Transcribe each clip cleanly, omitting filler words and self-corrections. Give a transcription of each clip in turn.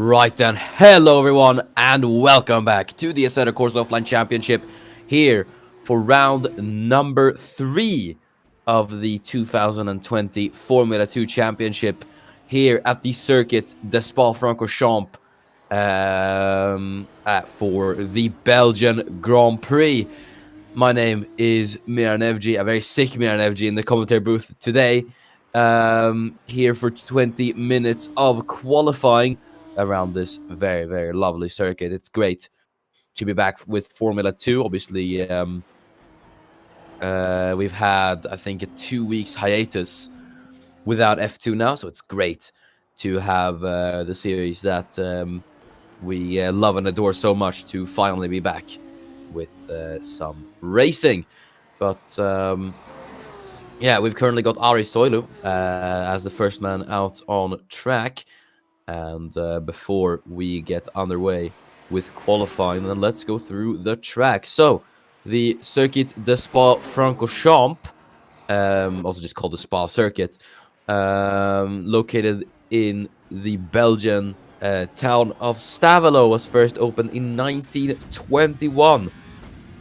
Right then, hello everyone, and welcome back to the Assetto Corsa Offline Championship here for round number 3 of the 2020 Formula 2 Championship here at the circuit de Spa-Francorchamps for the Belgian Grand Prix. My name is Miran Evji, a very sick Miran Evji in the commentary booth today, here for 20 minutes of qualifying around this very, very lovely circuit. It's great to be back with Formula 2. Obviously, we've had, I think, a 2 weeks hiatus without F2 now, so it's great to have the series that we love and adore so much to finally be back with some racing. But yeah, we've currently got Ari Soilu as the first man out on track. And before we get underway with qualifying, then let's go through the track. So, the Circuit de Spa-Francorchamps, also just called the Spa Circuit, located in the Belgian town of Stavelot, was first opened in 1921,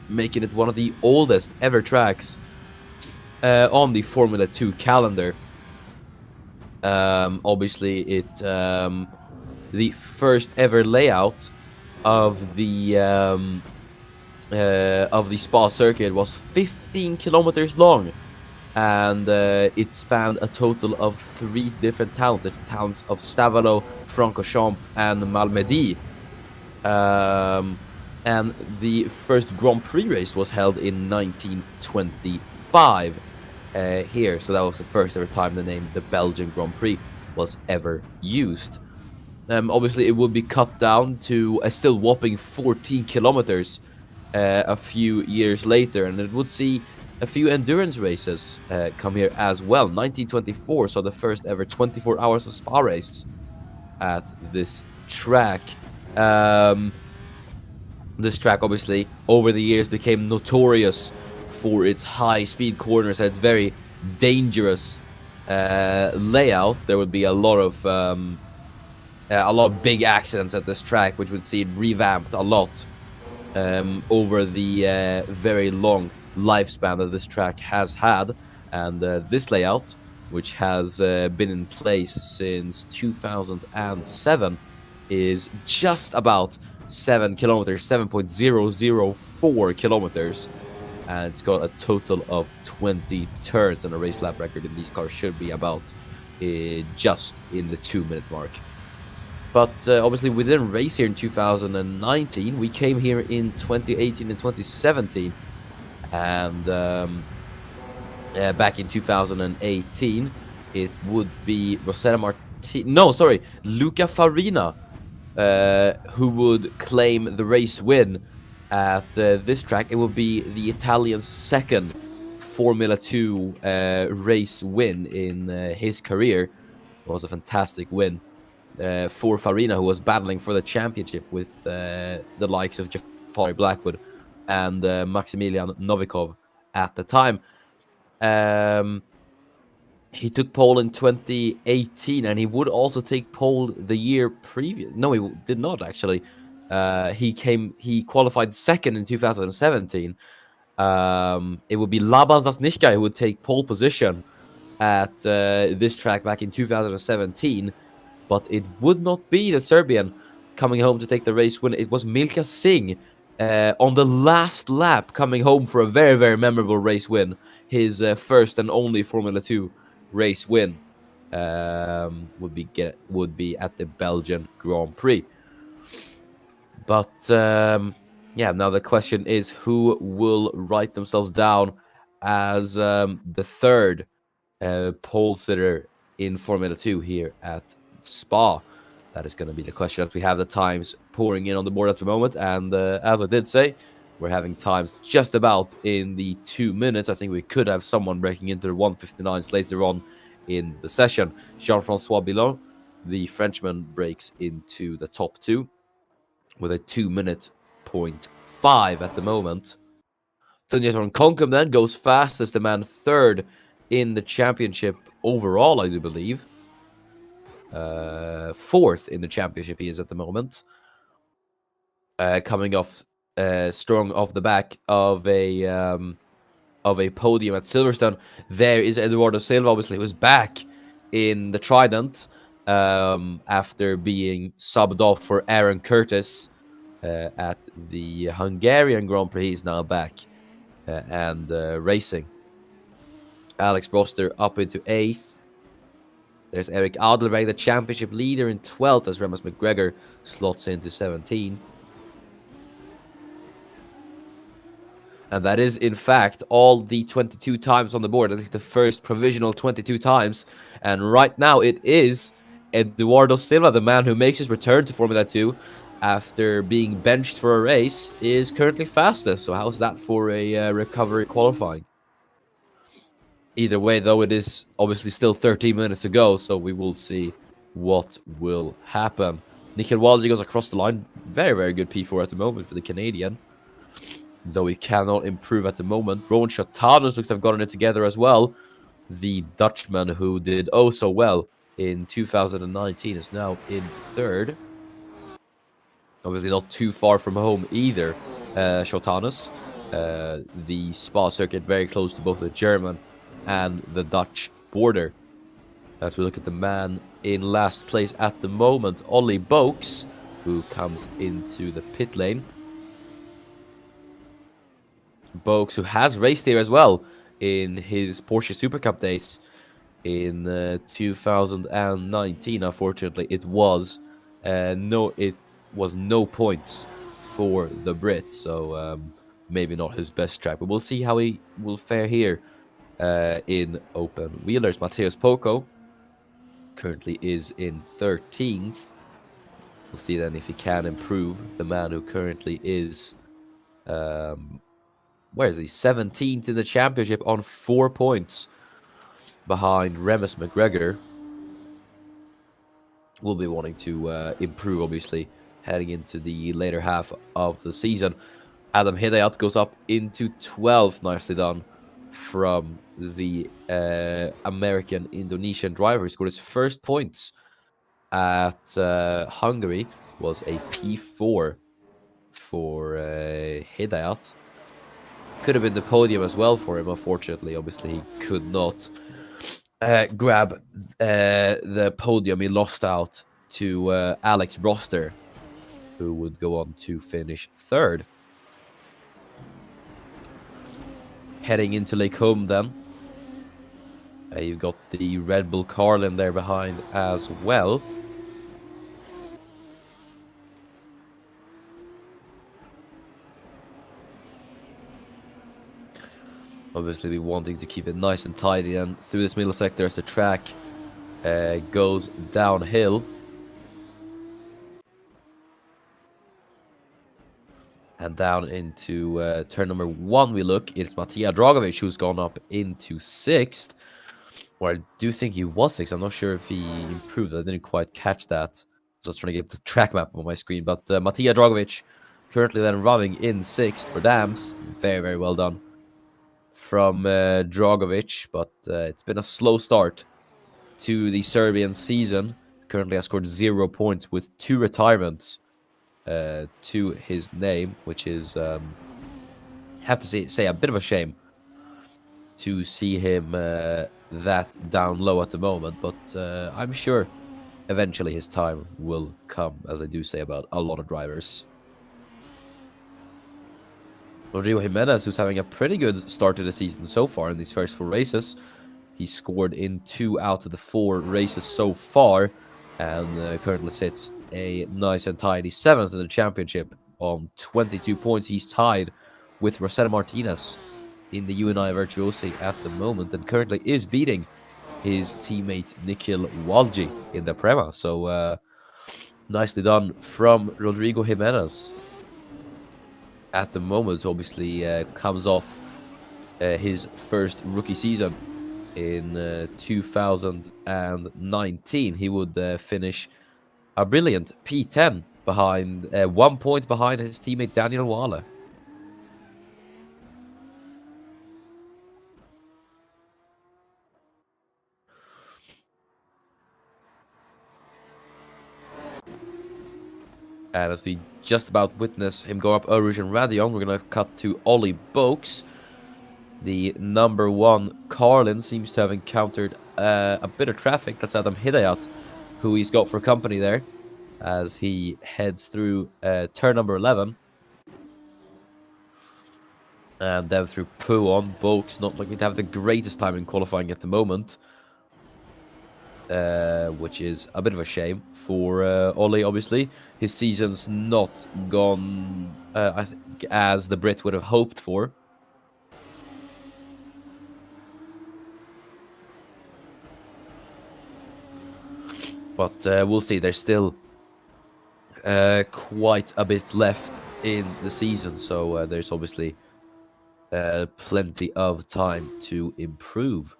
making it one of the oldest ever tracks on the Formula 2 calendar. Obviously, the first ever layout of the Spa circuit was 15 kilometers long, and it spanned a total of 3 different towns, the towns of Stavelot, Francorchamps, and Malmedy. And the first Grand Prix race was held in 1925. Here, so that was the first ever time the name the Belgian Grand Prix was ever used. Obviously, it would be cut down to a still whopping 14 kilometers a few years later, and it would see a few endurance races come here as well. 1924 saw the first ever 24 hours of Spa race at this track. This track, obviously, over the years became notorious for its high-speed corners and its very dangerous layout. There would be a lot of big accidents at this track, which would see it revamped a lot over the very long lifespan that this track has had. And this layout, which has been in place since 2007, is just about 7 kilometers, 7.004 kilometers. And it's got a total of 20 turns, and a race lap record in these cars should be about just in the 2-minute mark. But obviously we didn't race here in 2019. We came here in 2018 and 2017. And back in 2018, it would be Luca Farina, who would claim the race win at this track. It will be the Italian's second Formula 2 race win in his career. It was a fantastic win for Farina, who was battling for the championship with the likes of Jafari Blackwood and Maximilian Novikov at the time. He took pole in 2018, and he would also take pole the year previous. No, he did not, actually. He qualified second in 2017. It would be Laban Zasnishkai who would take pole position at this track back in 2017, but it would not be the Serbian coming home to take the race win. It was Milka Singh on the last lap coming home for a very, very memorable race win. His first and only Formula 2 race win would be at the Belgian Grand Prix. But yeah, now the question is, who will write themselves down as the third pole sitter in Formula 2 here at Spa? That is going to be the question, as we have the times pouring in on the board at the moment. And as I did say, we're having times just about in the 2 minutes. I think we could have someone breaking into the 1:59s later on in the session. Jean-Francois Bilon, the Frenchman, breaks into the top 2 with a 2:05 at the moment. Tunjaton Konkum then goes fastest, the man third in the championship overall, I do believe. fourth in the championship. He is at the moment, coming off strong off the back of a podium at Silverstone. There is Eduardo Silva, obviously, who's back in the Trident after being subbed off for Aaron Curtis at the Hungarian Grand Prix. He's now back and racing. Alex Broster up into 8th. There's Eric Adelberg, the championship leader, in 12th, as Remus McGregor slots into 17th. And that is, in fact, all the 22 times on the board. At least the first provisional 22 times. And right now it is Eduardo Silva, the man who makes his return to Formula 2 after being benched for a race, is currently fastest. So how's that for a recovery qualifying? Either way, though, it is obviously still 13 minutes to go, so we will see what will happen. Nikhil Walji goes across the line. Very, very good P4 at the moment for the Canadian, though he cannot improve at the moment. Rowan Chatanos looks to have gotten it together as well. The Dutchman who did oh so well in 2019 is now in 3rd. Obviously not too far from home either, Chotanus. The Spa circuit very close to both the German and the Dutch border. As we look at the man in last place at the moment, Ollie Boaks, who comes into the pit lane. Boaks, who has raced here as well in his Porsche Super Cup days in 2019. Unfortunately, it was no points for the Brit, so maybe not his best track. But we'll see how he will fare here in open wheelers. Mateus Poco currently is in 13th. We'll see then if he can improve. The man who currently is where is he? 17th in the championship on 4 points behind Remus McGregor. Will be wanting to improve, obviously, heading into the later half of the season. Adam Hidayat goes up into 12th. Nicely done from the American-Indonesian driver. He scored his first points at Hungary. Was a P4 for Hidayat. Could have been the podium as well for him. Unfortunately, obviously, he could not grab the podium. He lost out to Alex Broster, who would go on to finish 3rd. Heading into Lake Home then. You've got the Red Bull Carlin there behind as well. Obviously, be wanting to keep it nice and tidy, and through this middle sector as the track goes downhill. And down into turn number 1 we look. It's Matija Dragovic who's gone up into 6th. Or I do think he was 6th. I'm not sure if he improved. I didn't quite catch that. So I was trying to get the track map on my screen. But Matija Dragovic currently then running in 6th for Dams. Very, very well done from Dragovic. But it's been a slow start to the Serbian season. Currently has scored 0 points with 2 retirements to his name, which is, have to say a bit of a shame to see him that down low at the moment. But I'm sure eventually his time will come, as I do say about a lot of drivers. Rodrigo Jimenez, who's having a pretty good start to the season so far in these first 4 races. He scored in 2 out of the 4 races so far, and currently sits a nice and tidy 7th in the championship on 22 points. He's tied with Rosetta Martinez in the UNI Virtuosi at the moment, and currently is beating his teammate Nikhil Walji in the Prema. So nicely done from Rodrigo Jimenez. At the moment, obviously comes off his first rookie season in 2019. He would finish a brilliant P10 behind 1 point behind his teammate Daniel Wale. And as we just about witness him go up Eau-Rouge and Radion, we're going to cut to Ollie Boaks. The number 1 Carlin seems to have encountered a bit of traffic. That's Adam Hidayat, who he's got for company there, as he heads through turn number 11. And then through Pouon. Boaks not looking to have the greatest time in qualifying at the moment. Which is a bit of a shame for Ollie, obviously. His season's not gone, I think, as the Brit would have hoped for. But we'll see. There's still quite a bit left in the season, so there's obviously plenty of time to improve.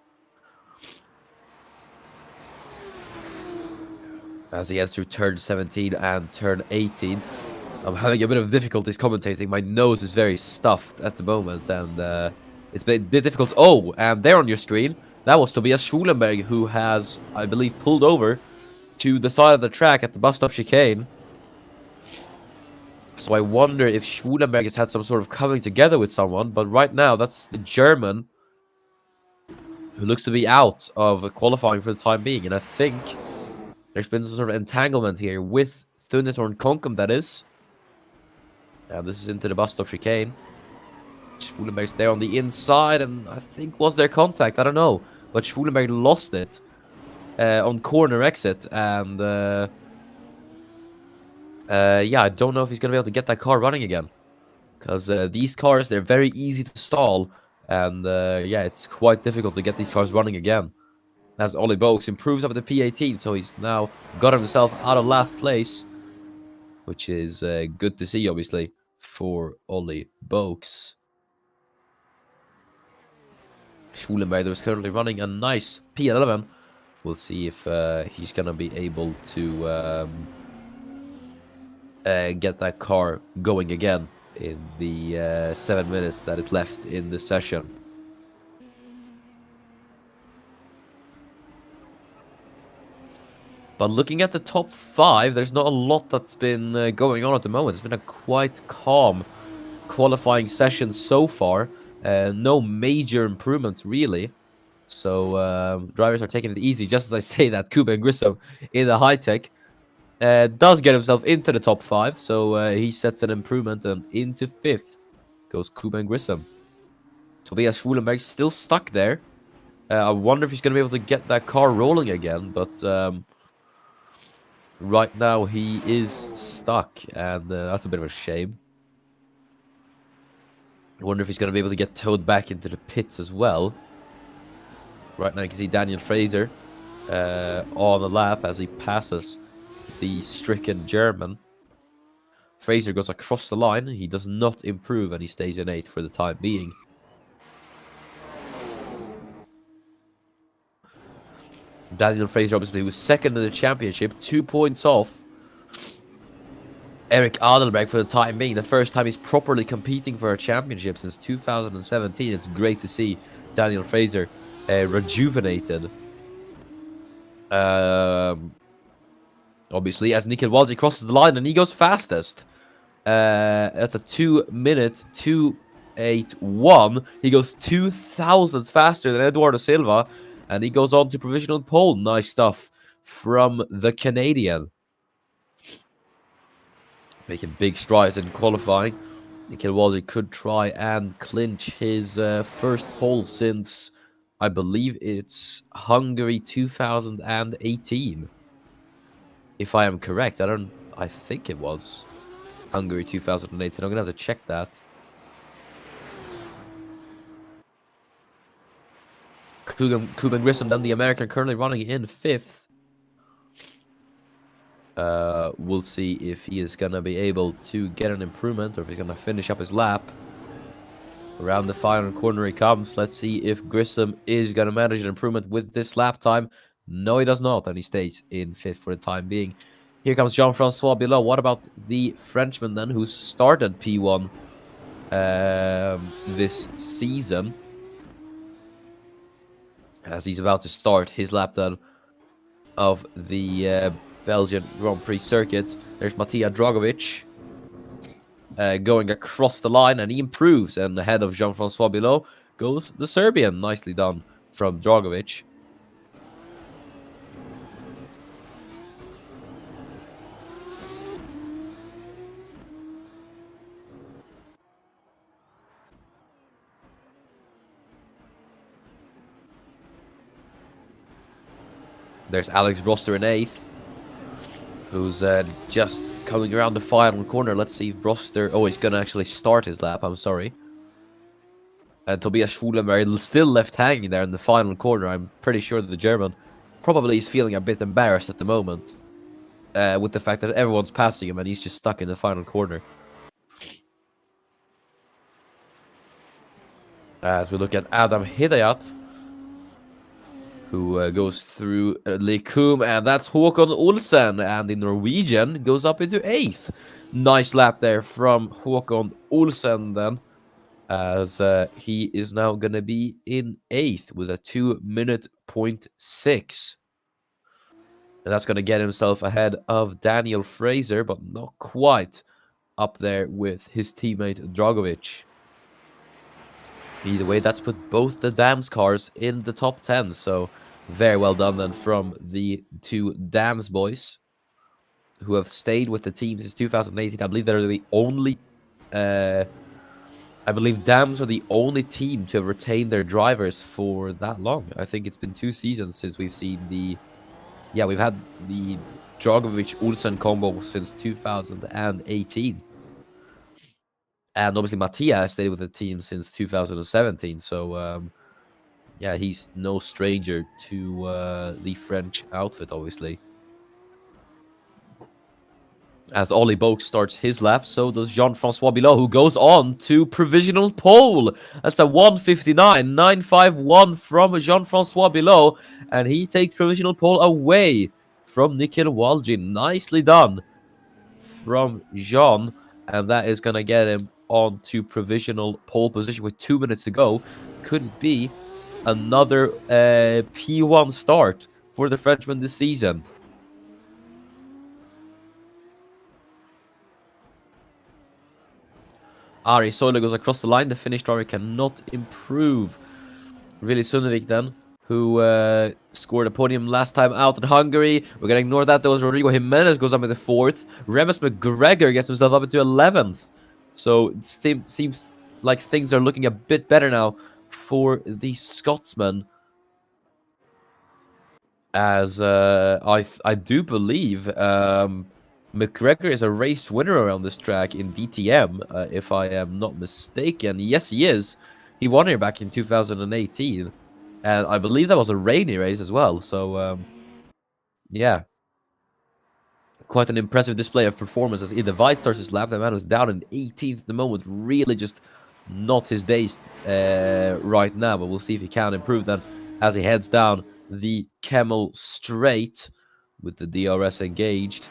As he heads through turn 17 and turn 18. I'm having a bit of difficulties commentating. My nose is very stuffed at the moment, and it's been a bit difficult. Oh, and there on your screen, that was Tobias Schulenberg, who has, I believe, pulled over to the side of the track at the bus stop chicane. So I wonder if Schulenberg has had some sort of coming together with someone, but right now that's the German who looks to be out of qualifying for the time being, and I think there's been some sort of entanglement here with Thunderthorn Konkum, that is. And this is into the bus stop chicane. Schulenberg's there on the inside, and I think was there contact? I don't know. But Schulenberg lost it on corner exit, and yeah, I don't know if he's going to be able to get that car running again. Because these cars, they're very easy to stall, and yeah, it's quite difficult to get these cars running again. As Ollie Boaks improves up at the P18, so he's now got himself out of last place, which is good to see, obviously, for Ollie Boaks. Schulenberg was currently running a nice P11. We'll see if he's going to be able to get that car going again in the 7 minutes that is left in the session. But looking at the top 5, there's not a lot that's been going on at the moment. It's been a quite calm qualifying session so far. No major improvements, really. So drivers are taking it easy. Just as I say that, Kuben Grissom in the high-tech does get himself into the top 5. So he sets an improvement, and into 5th goes Kuben Grissom. Tobias Schulenberg still stuck there. I wonder if he's going to be able to get that car rolling again, but right now he is stuck, and that's a bit of a shame. I wonder if he's going to be able to get towed back into the pits as well. Right now you can see Daniel Fraser on the lap as he passes the stricken German. Fraser goes across the line. He does not improve, and he stays in 8th for the time being. Daniel Fraser, obviously, was 2nd in the championship, 2 points off Eric Adelberg for the time being. The first time he's properly competing for a championship since 2017. It's great to see Daniel Fraser rejuvenated. Obviously, as Nikhil Walji crosses the line, and he goes fastest. That's a 2-minute 2:81. He goes 2 thousandths faster than Eduardo Silva, and he goes on to provisional pole. Nice stuff from the Canadian. Making big strides in qualifying. Nikhil Walji could try and clinch his first pole since, I believe it's Hungary 2018. If I am correct. I think it was Hungary 2018. I'm going to have to check that. Kuben Grissom, then the American, currently running in 5th. We'll see if he is going to be able to get an improvement, or if he's going to finish up his lap. Around the final corner he comes. Let's see if Grissom is going to manage an improvement with this lap time. No, he does not, and he stays in 5th for the time being. Here comes Jean-Francois below. What about the Frenchman then, who's started P1 this season? As he's about to start his lap then of the Belgian Grand Prix circuit. There's Matija Dragovic going across the line, and he improves. And ahead of Jean-Francois Bilot goes the Serbian. Nicely done from Dragovic. There's Alex Broster in 8th, who's just coming around the final corner. Let's see if Broster... Oh, he's going to actually start his lap. I'm sorry. And Tobias Schulenberg still left hanging there in the final corner. I'm pretty sure that the German probably is feeling a bit embarrassed at the moment. With the fact that everyone's passing him and he's just stuck in the final corner. As we look at Adam Hidayat, who goes through Likum, and that's Håkon Olsen, and the Norwegian goes up into 8th. Nice lap there from Håkon Olsen then, as he is now going to be in 8th with a 2:06. And that's going to get himself ahead of Daniel Fraser, but not quite up there with his teammate Dragovic. Either way, that's put both the Dams cars in the top 10. So very well done then from the two Dams boys, who have stayed with the team since 2018. I believe they're the only... I believe Dams are the only team to have retained their drivers for that long. I think it's been 2 seasons since we've seen the... Yeah, we've had the Dragovic-Olsen combo since 2018. And obviously Mattia has stayed with the team since 2017. So, yeah, he's no stranger to the French outfit, obviously. As Ollie Boak starts his lap, so does Jean-Francois Bilot, who goes on to provisional pole. That's a 1:59.951 from Jean-Francois Bilot, and he takes provisional pole away from Nikhil Waldrin. Nicely done from Jean, and that is going to get him on to provisional pole position with 2 minutes to go. Could be another P1 start for the Frenchman this season. Ari Soile goes across the line. The Finnish driver cannot improve. Really Sunevik then, who scored a podium last time out in Hungary. We're going to ignore that. There was Rodrigo Jimenez goes up into 4th. Remus McGregor gets himself up into 11th. So it seems like things are looking a bit better now for the Scotsman. As I do believe McGregor is a race winner around this track in DTM, if I am not mistaken. Yes, he is. He won here back in 2018. And I believe that was a rainy race as well. So, yeah. Quite an impressive display of performance as Idevite starts his lap. The man was down in 18th at the moment. Really just not his days right now. But we'll see if he can improve then as he heads down the Camel Straight with the DRS engaged.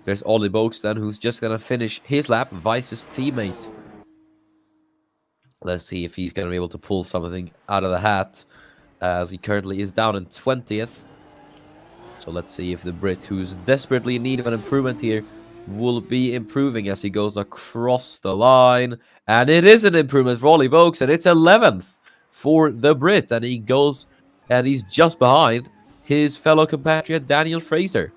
There's Ollie Boaks then, who's just going to finish his lap, Weiss's teammate. Let's see if he's going to be able to pull something out of the hat, as he currently is down in 20th. So let's see if the Brit, who's desperately in need of an improvement here, will be improving as he goes across the line. And it is an improvement for Ollie Boaks, and it's 11th for the Brit. And he goes, and he's just behind his fellow compatriot Daniel Fraser.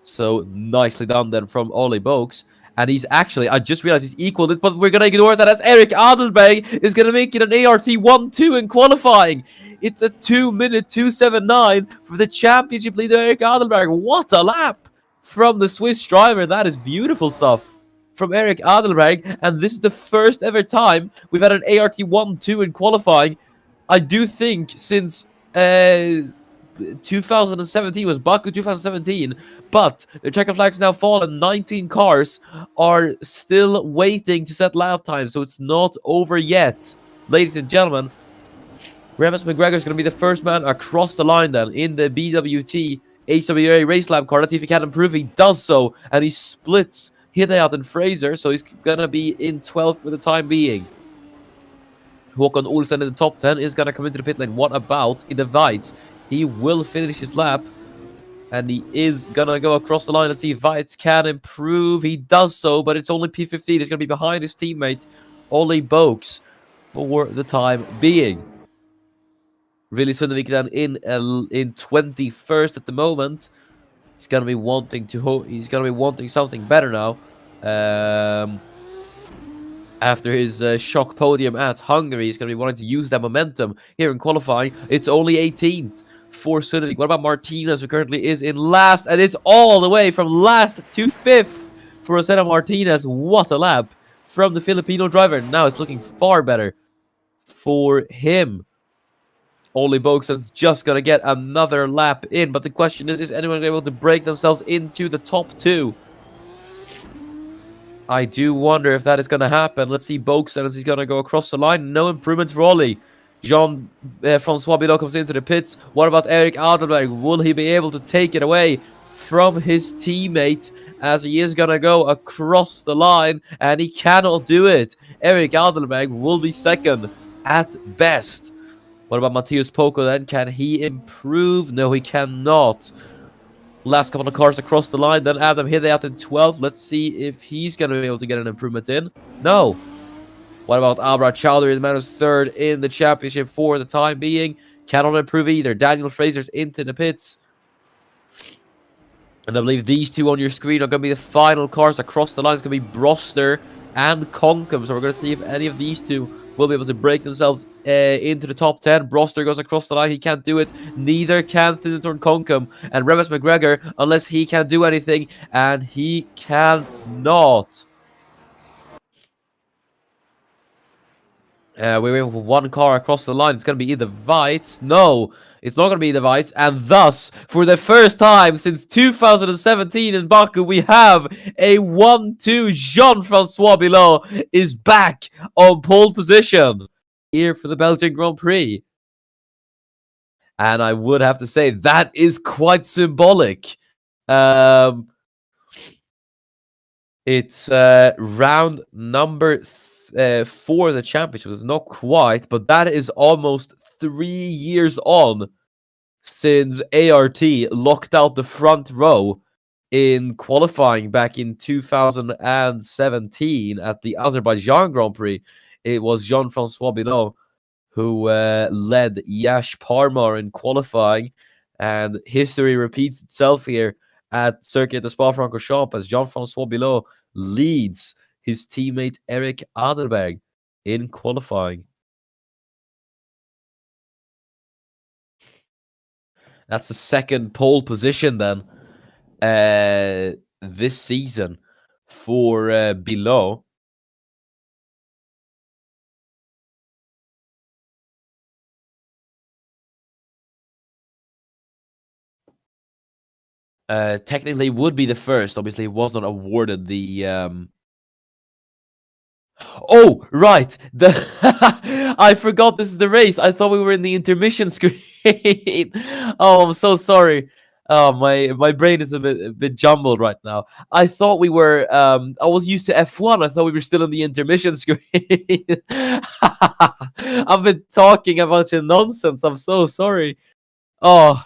So nicely done then from Ollie Boaks. And he's actually, I just realized he's equaled it, but we're going to ignore that as Eric Adelberg is going to make it an ART 1-2 in qualifying. It's a 2:02.79 for the championship leader, Eric Adelberg. What a lap from the Swiss driver. That is beautiful stuff from Eric Adelberg. And this is the first ever time we've had an ART 1-2 in qualifying. I do think since 2017 was Baku 2017, but the checkered flag's now fallen. 19 cars are still waiting to set lap time, so it's not over yet. Ladies and gentlemen, Remus McGregor is going to be the first man across the line then in the BWT HWA race lap car. Let's see if he can improve. He does so, and he splits Hidayat and Fraser, so he's going to be in 12th for the time being. Håkon Olsen in the top 10 is going to come into the pit lane. What about Idevite? He will finish his lap And he is gonna go across the line. Let's see if Weitz can improve. He does so, but it's only P15. He's gonna be behind his teammate, Ollie Boaks, for the time being. Really Sundevik then in 21st at the moment. He's gonna be wanting something better now. After his shock podium at Hungary, he's gonna be wanting to use that momentum here in qualifying. It's only 18th for Sundevik. What about Martinez, who currently is in last, and it's all the way from last to 5th for Assetto Martinez. What a lap from the Filipino driver. Now it's looking far better for him. Only Boxon's just gonna get another lap in, but the question is anyone able to break themselves into the top 2? I do wonder if that is gonna happen. Let's see Boxon as he's gonna go across the line. No improvement for Ollie. Jean-Francois Bilot comes into the pits. What about Eric Adelberg? Will he be able to take it away from his teammate as he is gonna go across the line? And he cannot do it. Eric Adelberg will be second at best. What about Matthias Poco then? Can he improve? No, he cannot. Last couple of cars across the line. Then Adam Hideout in 12th. Let's see if he's going to be able to get an improvement in. No. What about Albert Chowdhury, the man who's 3rd in the championship for the time being? Cannot improve either. Daniel Fraser's into the pits. And I believe these two on your screen are going to be the final cars across the line. It's going to be Broster and Conkham. So we're going to see if any of these two will be able to break themselves into the top 10. Broster goes across the line. He can't do it. Neither can Thunderthorn Conkham. And Remus McGregor, unless he can do anything. And he cannot. We're waiting for one car across the line. It's going to be either Weitz. No, it's not going to be the Weitz. And thus, for the first time since 2017 in Baku, we have a 1-2. Jean-Francois Bilot is back on pole position here for the Belgian Grand Prix. And I would have to say, that is quite symbolic. It's round number 4 of the championship. It's not quite, but that is almost 3 years on since ART locked out the front row in qualifying back in 2017 at the Azerbaijan Grand Prix. It was Jean-Francois Bilot who led Yash Parmar in qualifying, and history repeats itself here at Circuit de Spa-Francorchamps as Jean-Francois Bilot leads his teammate Eric Adelberg in qualifying. That's the second pole position then this season for Bilot. Technically would be the first. Obviously, it was not awarded the Oh, right. The I forgot this is the race. I thought we were in the intermission screen. Oh, I'm so sorry. Oh, my brain is a bit jumbled right now. I thought we were I was used to F1. I thought we were still in the intermission screen. I've been talking a bunch of nonsense. I'm so sorry. Oh,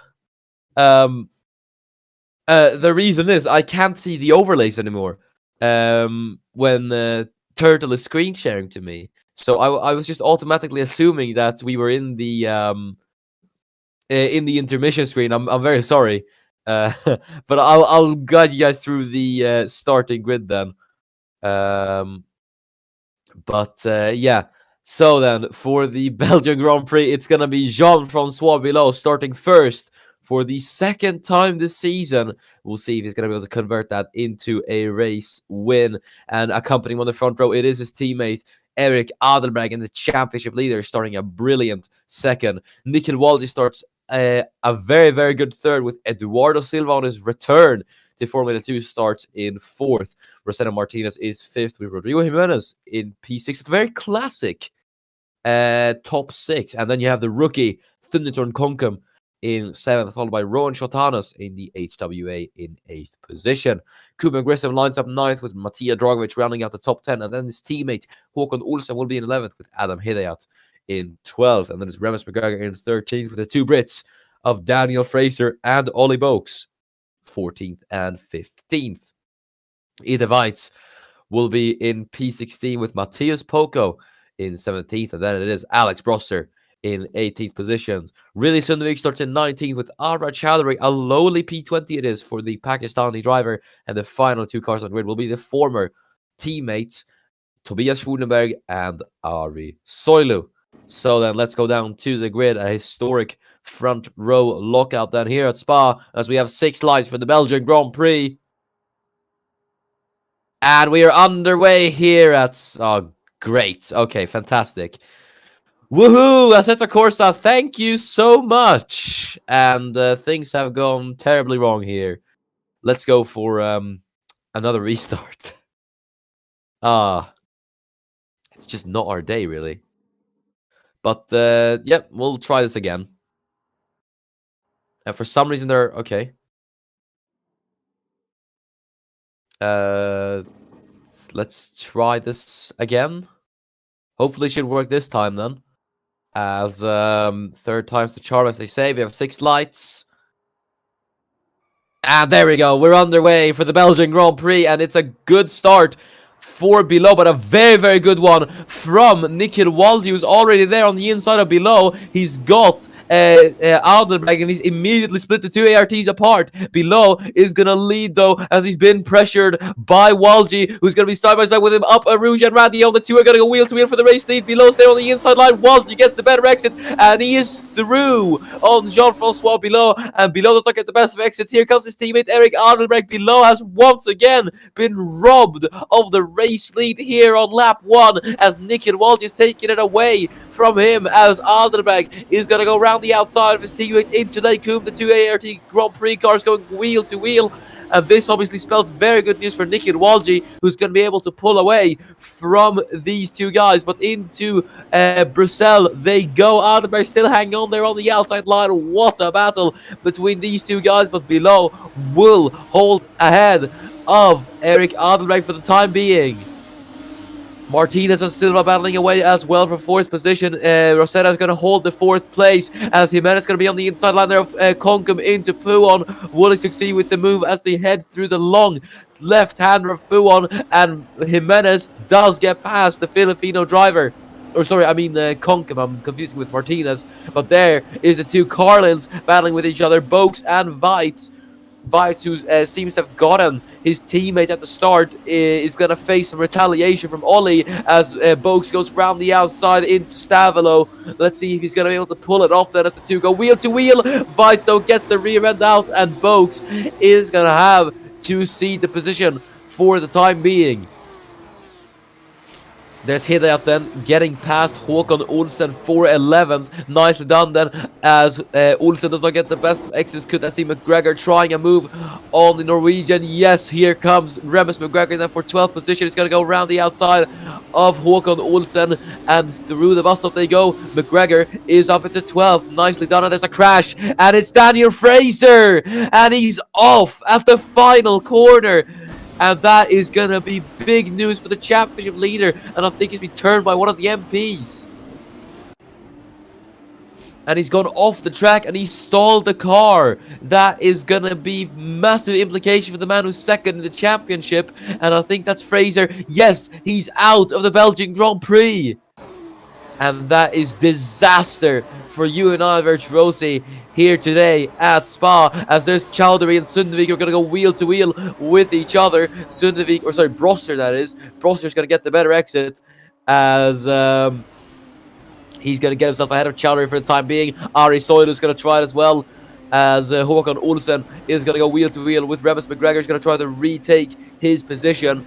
the reason is I can't see the overlays anymore. When Turtle is screen sharing to me, so I was just automatically assuming that we were in the intermission screen. I'm very sorry, but I'll guide you guys through the starting grid then. Yeah. So then, for the Belgian Grand Prix, it's gonna be Jean-Francois Bilot starting first for the second time this season. We'll see if he's going to be able to convert that into a race win. And accompanying on the front row, it is his teammate, Eric Adelberg, and the championship leader, starting a brilliant second. Nikhil Walji starts a very, very good third, with Eduardo Silva on his return to Formula 2 starts in 4th. Rosetta Martinez is 5th, with Rodrigo Jimenez in P6. It's a very classic top 6. And then you have the rookie, Thunderthorn Conkham, in 7th, followed by Rowan Shotanas in the HWA in 8th position. Kuban Grissom lines up 9th, with Matija Dragovic rounding out the top 10. And then his teammate, Håkon Olsen, will be in 11th, with Adam Hideout in 12th. And then it's Remus McGregor in 13th, with the two Brits of Daniel Fraser and Ollie Boaks 14th and 15th. Either Weitz will be in P16 with Matthias Poco in 17th, and then it is Alex Broster in 18th positions. Really Sundvik starts in 19th with Ara Chowdhury, a lowly P20 it is for the Pakistani driver, and the final two cars on grid will be the former teammates Tobias Schwulenberg and Ari Soilu. So then let's go down to the grid, a historic front row lockout down here at Spa, as we have 6 lights for the Belgian Grand Prix. And we are underway here at... Oh, great. Okay, fantastic. Woohoo! Assetto Corsa, thank you so much. And things have gone terribly wrong here. Let's go for another restart. It's just not our day, really. But, yep, we'll try this again. And for some reason they're... Okay. Let's try this again. Hopefully it should work this time, then. As, third time's the charm, as they say. We have 6 lights. And there we go. We're underway for the Belgian Grand Prix, and it's a good start for Below, but a very, very good one from Nikhil Waldi, who's already there on the inside of Below. He's got Aldenberg, and he's immediately split the two ARTs apart. Below is going to lead, though, as he's been pressured by Waldi, who's going to be side by side with him up Arouge and Randy. The two are going to go wheel to wheel for the race lead. Below's there on the inside line. Waldi gets the better exit, and he is through on Jean-Francois Below, and Below does not get the best of exits. Here comes his teammate Eric Aldenberg. Below has once again been robbed of the race lead here on lap 1, as Nikhil Waldi is taking it away from him, as Aldenberg is going to go round the outside of his teammate into Lake Coombe. The two ART Grand Prix cars going wheel to wheel, and this obviously spells very good news for Nikhil Waldi, who's going to be able to pull away from these two guys. But into Brussels they go. Aldenberg still hanging on there on the outside line. What a battle between these two guys, but Below will hold ahead of Eric Aldenberg for the time being. Martinez and Silva battling away as well for 4th position. Rosetta is going to hold the 4th place, as Jimenez is going to be on the inside line there of Concom into Pouon. Will he succeed with the move as they head through the long left-hander of Pouon, and Jimenez does get past the Filipino driver. Or sorry, I mean Concom. I'm confusing with Martinez. But there is the two Carlins battling with each other, Boaks and Weitz. Weitz, who seems to have gotten his teammate at the start, is going to face some retaliation from Ollie as Boaks goes round the outside into Stavilo. Let's see if he's going to be able to pull it off then as the two go wheel to wheel. Weitz, though, gets the rear end out, and Boaks is going to have to cede the position for the time being. There's Hidayath then, getting past Håkon Olsen for 11th. Nicely done then, as Olsen does not get the best of exits. Could I see McGregor trying a move on the Norwegian? Yes, here comes Remus McGregor then for 12th position. He's going to go around the outside of Håkon Olsen, and through the bus stop they go. McGregor is up into 12th. Nicely done, and there's a crash, and it's Daniel Fraser, and he's off at the final corner. And that is going to be big news for the championship leader. And I think he's been turned by one of the MPs. And he's gone off the track and he stalled the car. That is going to be massive implication for the man who's second in the championship. And I think that's Fraser. Yes, he's out of the Belgian Grand Prix. And that is disaster for you and I, Virtuosi, here today at Spa, as there's Chowdhury and Sundvik are going to go wheel to wheel with each other. Sundvik, or sorry, Broster, that is. Broster's going to get the better exit, as he's going to get himself ahead of Chowdhury for the time being. Ari Soilu is going to try it as well, as Håkon Olsen is going to go wheel to wheel with Remus McGregor. Is going to try to retake his position.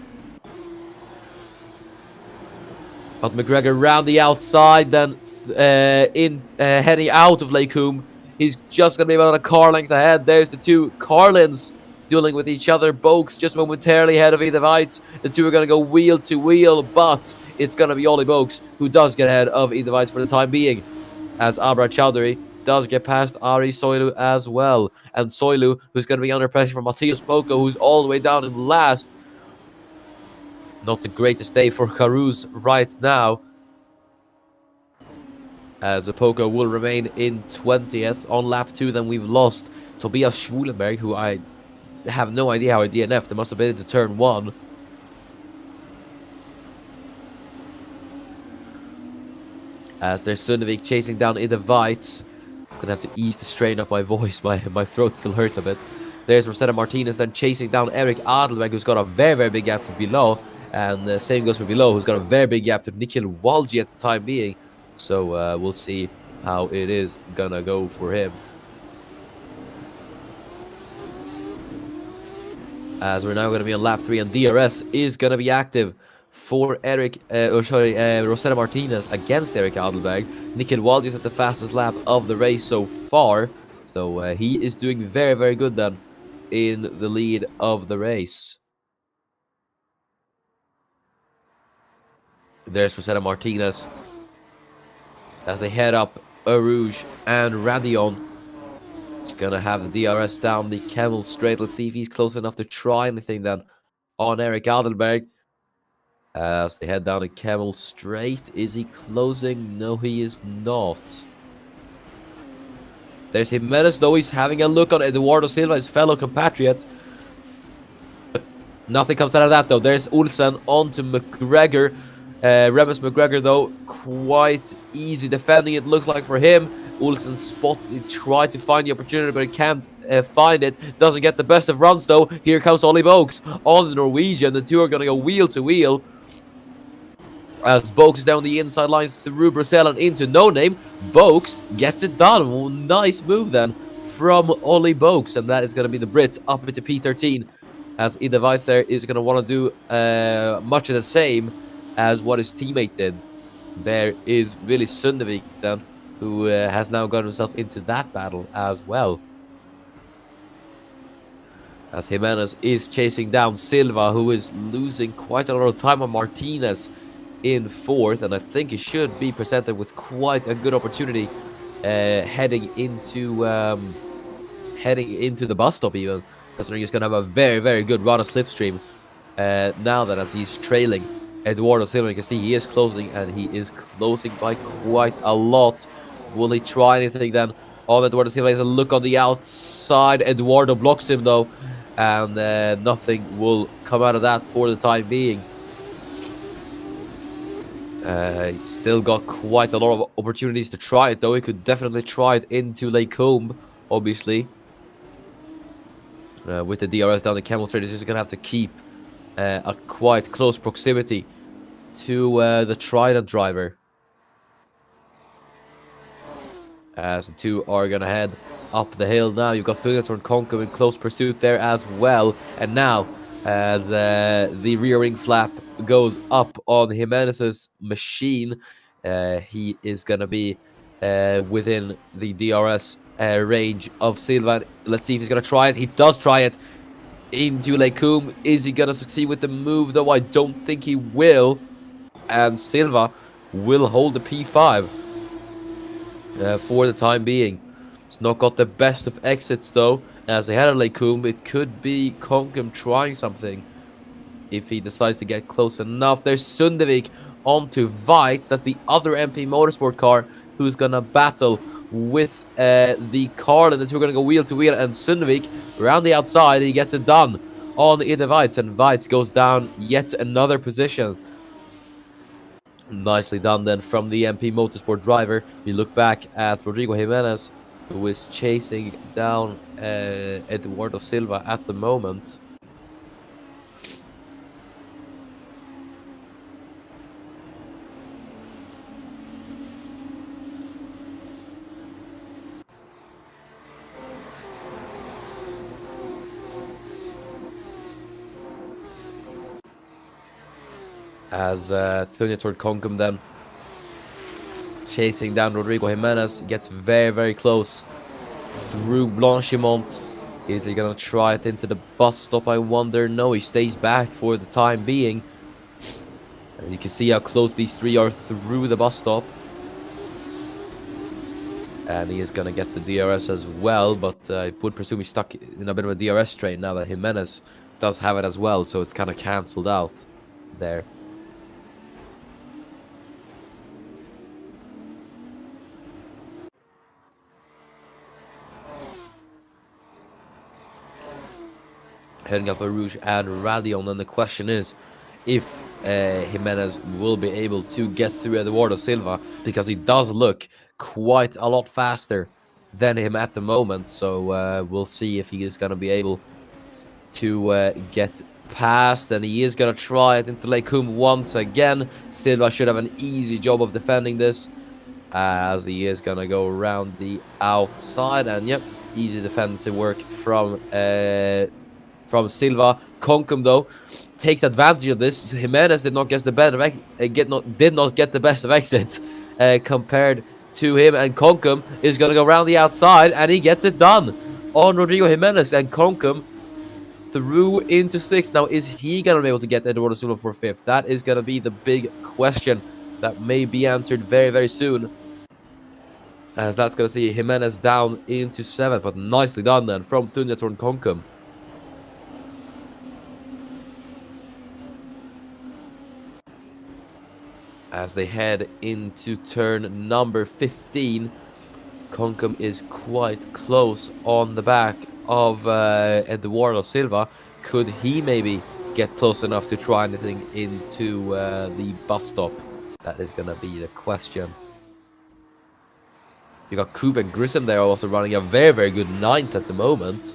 But McGregor round the outside, then heading out of Lake Coombe. He's just going to be about a car length ahead. There's the two Carlins dueling with each other. Boaks just momentarily ahead of Ida Weitz. The two are going to go wheel to wheel, but it's going to be Ollie Boaks who does get ahead of Ida Weitz for the time being, as Abra Chowdhury does get past Ari Soilu as well. And Soilu, who's going to be under pressure from Matthias Boko, who's all the way down in last. Not the greatest day for Caruso right now, as Poco will remain in 20th. On lap 2, then we've lost Tobias Schwulenberg, who I have no idea how I DNF'd. They must have been into turn 1. As there's Sundevik chasing down Ida Weitz. Gonna have to ease the strain of my voice. My throat still hurts a bit. There's Rosetta Martinez then chasing down Eric Adelberg, who's got a very, very big gap to below. And the same goes for below, who's got a very big gap to Nikhil Walji at the time being. So we'll see how it is gonna go for him. As we're now going to be on lap 3, and DRS is going to be active for Rosetta Martinez against Eric Adelberg. Nikhil Walji is at the fastest lap of the race so far, so he is doing very, very good then in the lead of the race. There's Rosetta Martinez as they head up Eau Rouge and Radion. It's going to have the DRS down the Camel straight. Let's see if he's close enough to try anything then on Eric Adelberg. As they head down a Camel straight. Is he closing? No, he is not. There's Jimenez, though. He's having a look on Eduardo Silva, his fellow compatriot. Nothing comes out of that, though. There's Olsen on to McGregor. Remus McGregor, though, quite easy defending, it looks like, for him. Olsen he tried to find the opportunity, but he can't find it. Doesn't get the best of runs, though. Here comes Ollie Boaks on the Norwegian. The two are going to go wheel to wheel. As Boaks is down the inside line through Brussels and into No Name. Boaks gets it done. Well, nice move then from Ollie Boaks. And that is going to be the Brit up into P13. As Ida Weiss there is going to want to do much of the same as what his teammate did. There is really Sundevik then, who has now got himself into that battle as well. As Jimenez is chasing down Silva, who is losing quite a lot of time on Martinez in 4th, and I think he should be presented with quite a good opportunity heading into the bus stop even, considering he's going to have a very, very good run of slipstream now that as he's trailing Eduardo Silva. You can see he is closing, and he is closing by quite a lot. Will he try anything then on Eduardo Silva? He has a look on the outside. Eduardo blocks him though, and nothing will come out of that for the time being. He's still got quite a lot of opportunities to try it, though. He could definitely try it into Lake Combe, obviously. With the DRS down the Camel Trade, he's just going to have to keep a quite close proximity to the Trident driver. As the two are going to head up the hill now. You've got Thunderthorn and Conco in close pursuit there as well. And now, as the rear wing flap goes up on Jimenez's machine, he is going to be within the DRS range of Silva. Let's see if he's going to try it. He does try it into Lake Combe. Is he going to succeed with the move, though? I don't think he will. And Silva will hold the P5 for the time being. He's not got the best of exits, though. As they head at Lake Combe, it could be Conkham trying something if he decides to get close enough. There's Sundevik onto Veit. That's the other MP Motorsport car who's going to battle with the Carlin. The two are going to go wheel to wheel, and Sundevik around the outside. He gets it done on Ida Veit, and Veit goes down yet another position. Nicely done then from the MP Motorsport driver. We look back at Rodrigo Jimenez, who is chasing down Eduardo Silva at the moment. As Thunderthorn Conkham then chasing down Rodrigo Jimenez, gets very, very close through Blanchimont. Is he going to try it into the bus stop, I wonder? No, he stays back for the time being. And you can see how close these three are through the bus stop. And he is going to get the DRS as well, but I would presume he's stuck in a bit of a DRS train now that Jimenez does have it as well, so it's kind of cancelled out there. heading up Rouge and Radion. And the question is if Jimenez will be able to get through Eduardo Silva, because he does look quite a lot faster than him at the moment. So we'll see if he is going to be able to get past, and he is going to try it into Lecum once again. Silva should have an easy job of defending this, as he is going to go around the outside. And yep, easy defensive work from Silva. Concum, though, takes advantage of this. Jimenez did not get the best of exit compared to him, and Concum is going to go around the outside, and he gets it done on Rodrigo Jimenez. And Concum through into 6th. Now, is he going to be able to get Eduardo Silva for 5th? That is going to be the big question that may be answered very, very soon, as that's going to see Jimenez down into 7th. But nicely done then from Thunjatorn Concum. As they head into turn number 15, Concum is quite close on the back of Eduardo Silva. Could he maybe get close enough to try anything into the bus stop? That is going to be the question. You got Coop and Grissom there also running a very, very good 9th at the moment.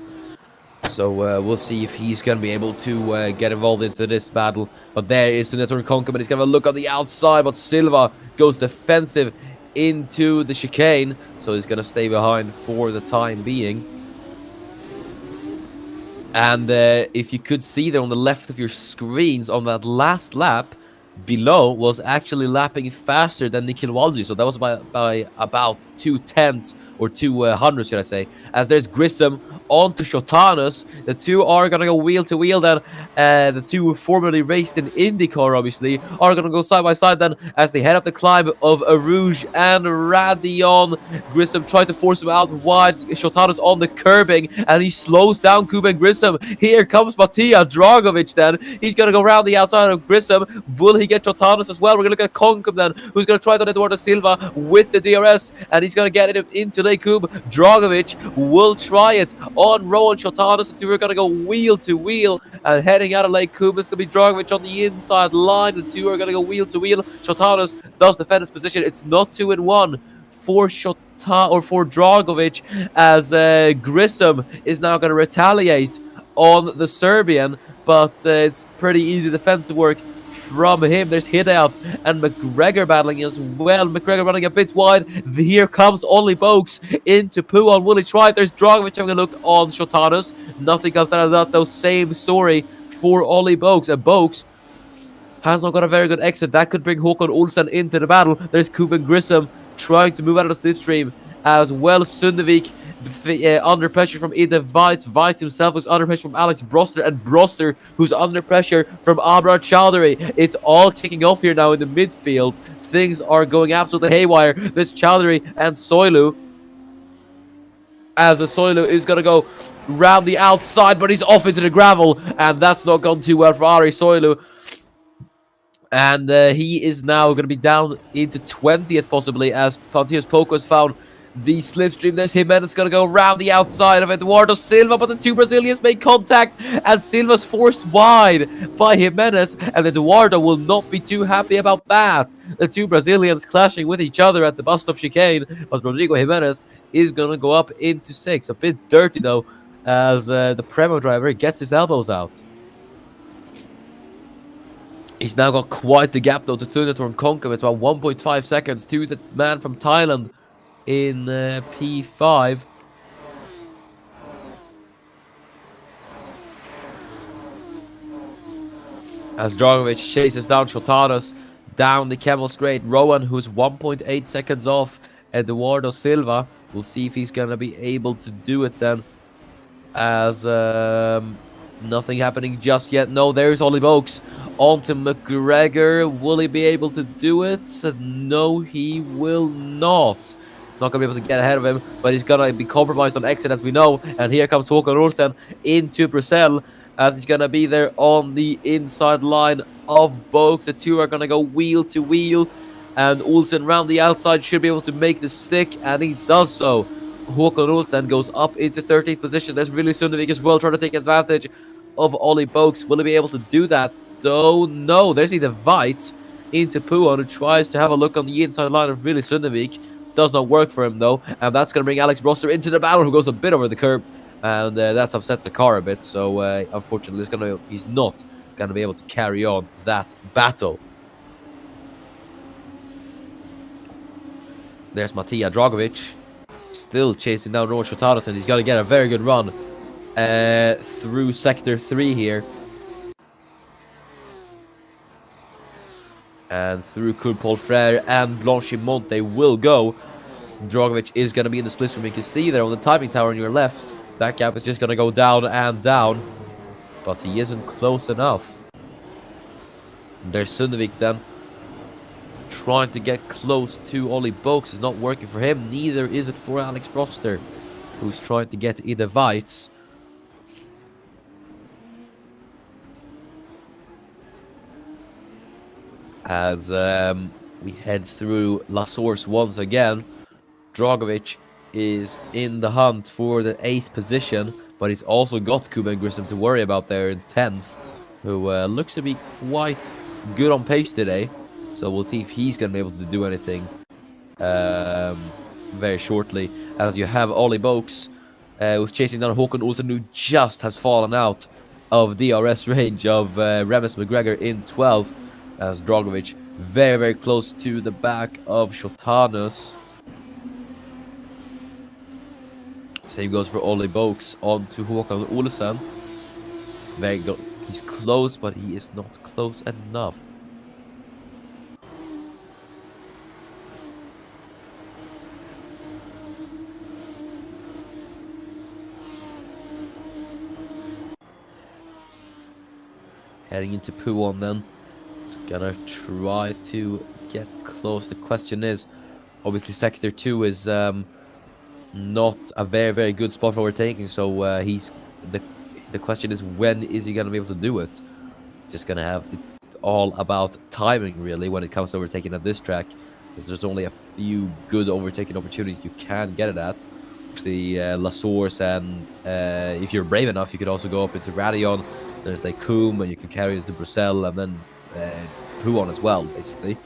So we'll see if he's going to be able to get involved into this battle. But there is Thunjatorn Concum, and he's going to look on the outside, but Silva goes defensive into the chicane, so he's going to stay behind for the time being. And if you could see there on the left of your screens, on that last lap, below was actually lapping faster than Nikhil Walji, so that was by about 2/10 or 200, should I say. As there's Grissom onto Shotanus. The two are going to go wheel to wheel then. The two who formerly raced in IndyCar, obviously, are going to go side by side then as they head up the climb of Rouge and Radion. Grissom tried to force him out wide. Shotanus on the curbing, and he slows down Kuben Grissom. Here comes Matija Dragovic then. He's going to go around the outside of Grissom. Will he get Shotanus as well? We're going to look at Concum then, who's going to try to Eduardo Silva with the DRS, and he's going to get it into Lekub. Dragovic will try it on Rowan Shotanus. The two are going to go wheel to wheel, and heading out of Lekub, it's going to be Dragovic on the inside line. The two are going to go wheel to wheel. Shotanus does defend his position. It's not 2-1 for Dragovic, as Grissom is now going to retaliate on the Serbian, but it's pretty easy defensive work from him. There's Hideout and McGregor battling as well. McGregor running a bit wide. Here comes Ollie Boakes into Puon. Will he try it? There's Dragovic having a look on Shotanus. Nothing comes out of that though. Same story for Ollie Boakes. And Boakes has not got a very good exit. That could bring Håkon Olsen into the battle. There's Kuben Grissom trying to move out of the slipstream as well. Sundevik under pressure from Ida Veit. Veit himself was under pressure from Alex Broster, and Broster who's under pressure from Abrar Chowdhury. It's all kicking off here now in the midfield. Things are going absolutely haywire. There's Chowdhury and Soilu, as a Soilu is going to go round the outside, but he's off into the gravel, and that's not gone too well for Ari Soilu. And he is now going to be down into 20th possibly, as Pantios Poco has found the slipstream. There's Jimenez going to go around the outside of Eduardo Silva, but the two Brazilians make contact, and Silva's forced wide by Jimenez, and Eduardo will not be too happy about that. The two Brazilians clashing with each other at the bus stop chicane, but Rodrigo Jimenez is going to go up into 6th. A bit dirty though, as the Premo driver gets his elbows out. He's now got quite the gap though to Thunderthorn Concum. It's about 1.5 seconds to the man from Thailand in P5. As Dragovic chases down Shotanus down the Camel Straight. Rowan, who's 1.8 seconds off Eduardo Silva. We'll see if he's going to be able to do it then, as nothing happening just yet. No, there's Ollie Boakes onto McGregor. Will he be able to do it? No, he will not. He's not going to be able to get ahead of him, but he's going to be compromised on exit, as we know. And here comes Håkon Olsen into Brussels, as he's going to be there on the inside line of Boakes. The two are going to go wheel to wheel, and Olsen round the outside should be able to make the stick, and he does so. Håkon Olsen goes up into 13th position. There's really Sundevik as well, trying to take advantage of Ollie Boaks. Will he be able to do that? Though, no. There's either Vite into Puon, who tries to have a look on the inside line of really Sundevik. Does not work for him, though. And that's going to bring Alex Broster into the battle, who goes a bit over the curb. And that's upset the car a bit. So, unfortunately, he's not going to be able to carry on that battle. There's Matija Dragovic, still chasing down Robert Shotarosen. He's got to get a very good run through Sector 3 here. And through Coulpol Frere and Blanchimont they will go. Dragovic is going to be in the slipstream. You can see there on the timing tower on your left. That gap is just going to go down and down. But he isn't close enough. There's Sundevik then. He's trying to get close to Ollie Boaks. It's not working for him. Neither is it for Alex Broster, who's trying to get either Vites. As we head through La Source once again, Dragovic is in the hunt for the 8th position, but he's also got Kuben Grissom to worry about there in 10th, who looks to be quite good on pace today. So we'll see if he's going to be able to do anything very shortly. As you have Ollie Boaks, who's chasing down Håkon Olsen, who just has fallen out of DRS range of Remus McGregor in 12th. As Dragovic very, very close to the back of Shotanus. Same goes for Ollie Boaks on to Håkon Olsen. It's very good. He's close, but he is not close enough. Heading into Puon then. It's gonna try to get close. The question is, obviously Sector 2 is not a very, very good spot for overtaking, so the question is, when is he gonna be able to do it? Just gonna have, it's all about timing really when it comes to overtaking at this track, because there's only a few good overtaking opportunities you can get it at. Actually, La Source, and if you're brave enough, you could also go up into Radion. There's like Coombe, and you can carry it to Bruxelles, and then Puon as well, basically.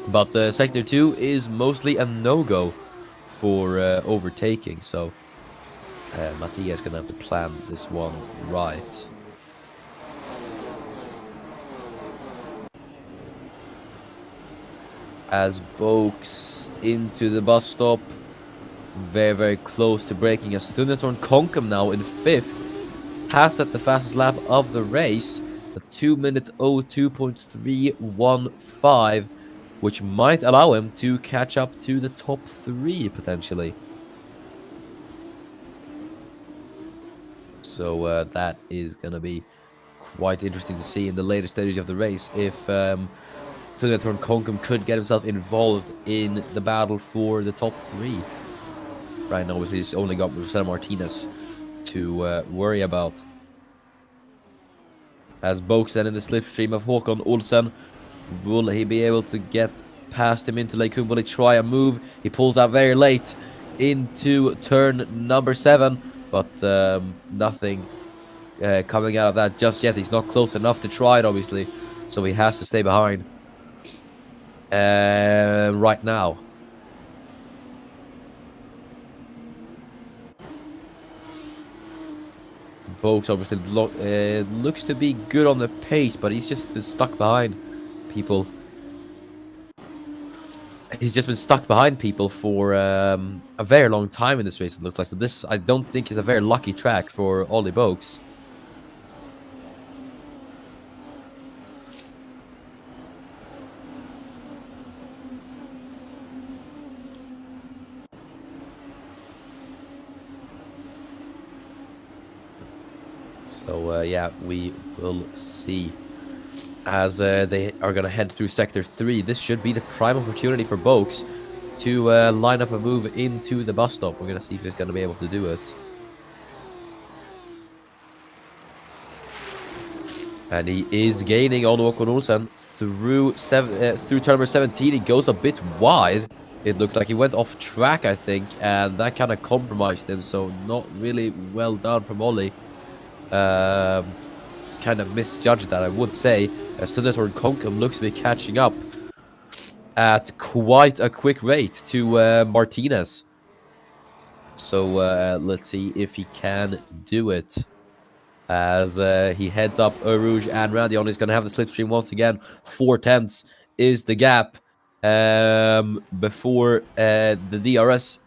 But Sector 2 is mostly a no-go for overtaking, so Mattia is going to have to plan this one right. As Boaks into the bus stop, very, very close to breaking. As Stundertorn Konkum now in 5th has set the fastest lap of the race, a 2-minute 02.315, which might allow him to catch up to the top 3 potentially. So that is going to be quite interesting to see in the later stages of the race if Stundertorn Konkum could get himself involved in the battle for the top 3. Right now, obviously, he's only got Marcelo Martinez to worry about. As Boaks then in the slipstream of Håkon Olsen, will he be able to get past him into Lake Coombe? Will he try a move? He pulls out very late into turn number 7, but nothing coming out of that just yet. He's not close enough to try it, obviously, so he has to stay behind right now. Boaks obviously looks to be good on the pace, but he's just been stuck behind people. He's just been stuck behind people for a very long time in this race, it looks like. So this, I don't think, is a very lucky track for Ollie Boaks. So yeah, we will see as they are going to head through Sector 3. This should be the prime opportunity for Boaks to line up a move into the bus stop. We're going to see if he's going to be able to do it. And he is gaining on Håkon Olsen through turn number 17. He goes a bit wide. It looked like he went off track, I think, and that kind of compromised him. So not really well done from Ollie. Um, kind of misjudged that, I would say. As Senator Konkum looks to be catching up at quite a quick rate to Martinez. So let's see if he can do it. As he heads up Rouge and Radion is going to have the slipstream once again. 4/10 is the gap before the DRS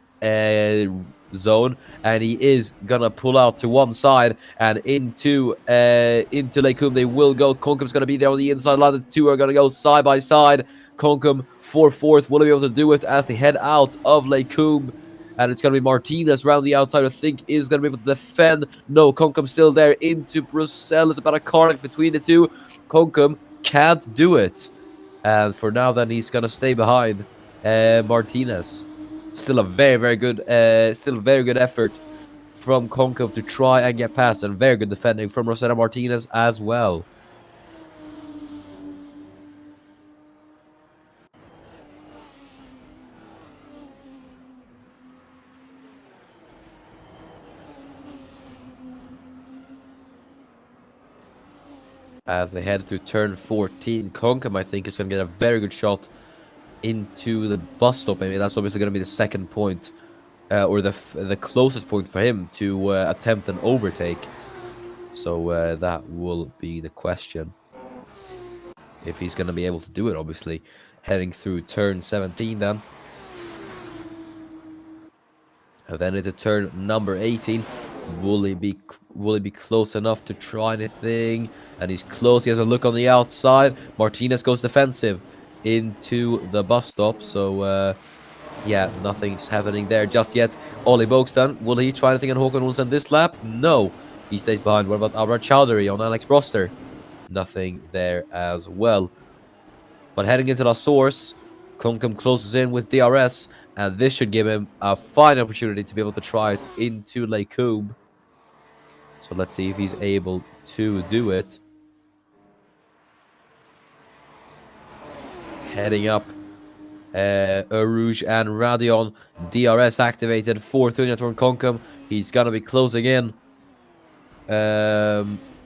zone, and he is gonna pull out to one side and into Lekum they will go. Konkum's gonna be there on the inside line. The two are gonna go side by side. Konkum for fourth. Will he be able to do it as they head out of Lekum? And it's going to be Martinez around the outside, I think, is going to be able to defend. No, Konkum still there into Brussels. It's about a carnage between the two. Konkum can't do it. And for now, then, he's going to stay behind Martinez. Still a very good effort from Konkum to try and get past, and very good defending from Rosetta Martinez as well. As they head through turn 14, Konkum, I think, is going to get a very good shot into the bus stop. I mean, that's obviously going to be the second point, or the closest point for him to attempt an overtake. So that will be the question. If he's going to be able to do it, obviously. Heading through turn 17 then. And then into turn number 18. Will he be close enough to try anything? And he's close. He has a look on the outside. Martinez goes defensive into the bus stop. So, yeah, nothing's happening there just yet. Ollie Bogstan, will he try anything on Håkon Olsen this lap? No. He stays behind. What about Abra Chowdhury on Alex Broster? Nothing there as well. But heading into the source, Konkum closes in with DRS, and this should give him a fine opportunity to be able to try it into Lekum. So let's see if he's able to do it. Heading up, Rouge and Radion, DRS activated for Thunjatorn Konkum. He's gonna be closing in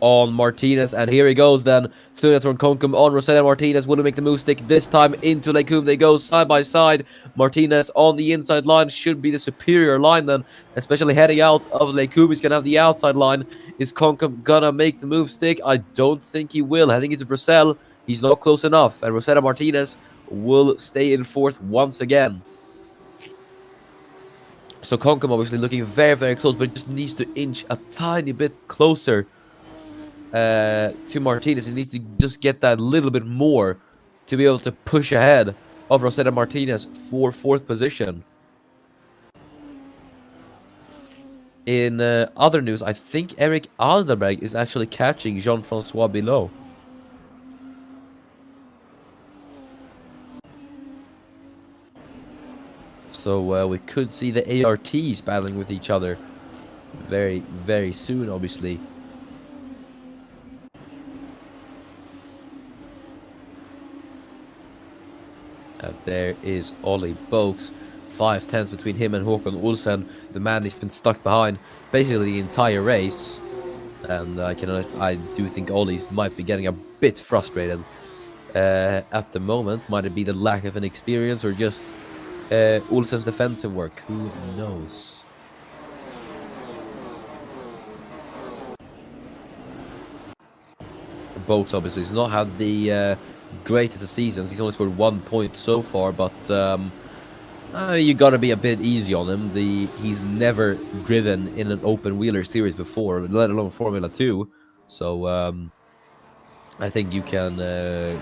on Martinez, and here he goes then. Thunjatorn Konkum on Rosetta Martinez. Will he make the move stick this time into Lekum? They go side by side. Martinez on the inside line should be the superior line then, especially heading out of Lekum. He's gonna have the outside line. Is Konkum gonna make the move stick? I don't think he will. Heading into Brussels, he's not close enough, and Rosetta Martinez will stay in fourth once again. So Konkum obviously looking very close, but just needs to inch a tiny bit closer to Martinez. He needs to just get that little bit more to be able to push ahead of Rosetta Martinez for fourth position. In other news, I think Eric Alderberg is actually catching Jean-Francois Bilot. So we could see the ARTs battling with each other very soon, obviously. As there is Ollie Boaks. 5/10 between him and Håkon Olsen. The man has been stuck behind basically the entire race. And I do think Ollie might be getting a bit frustrated at the moment. Might it be the lack of an experience or just Olsen's defensive work? Who knows? Boats obviously has not had the greatest of seasons. He's only scored 1 point so far, but you gotta be a bit easy on him. He's never driven in an open wheeler series before, let alone Formula 2. So I think you can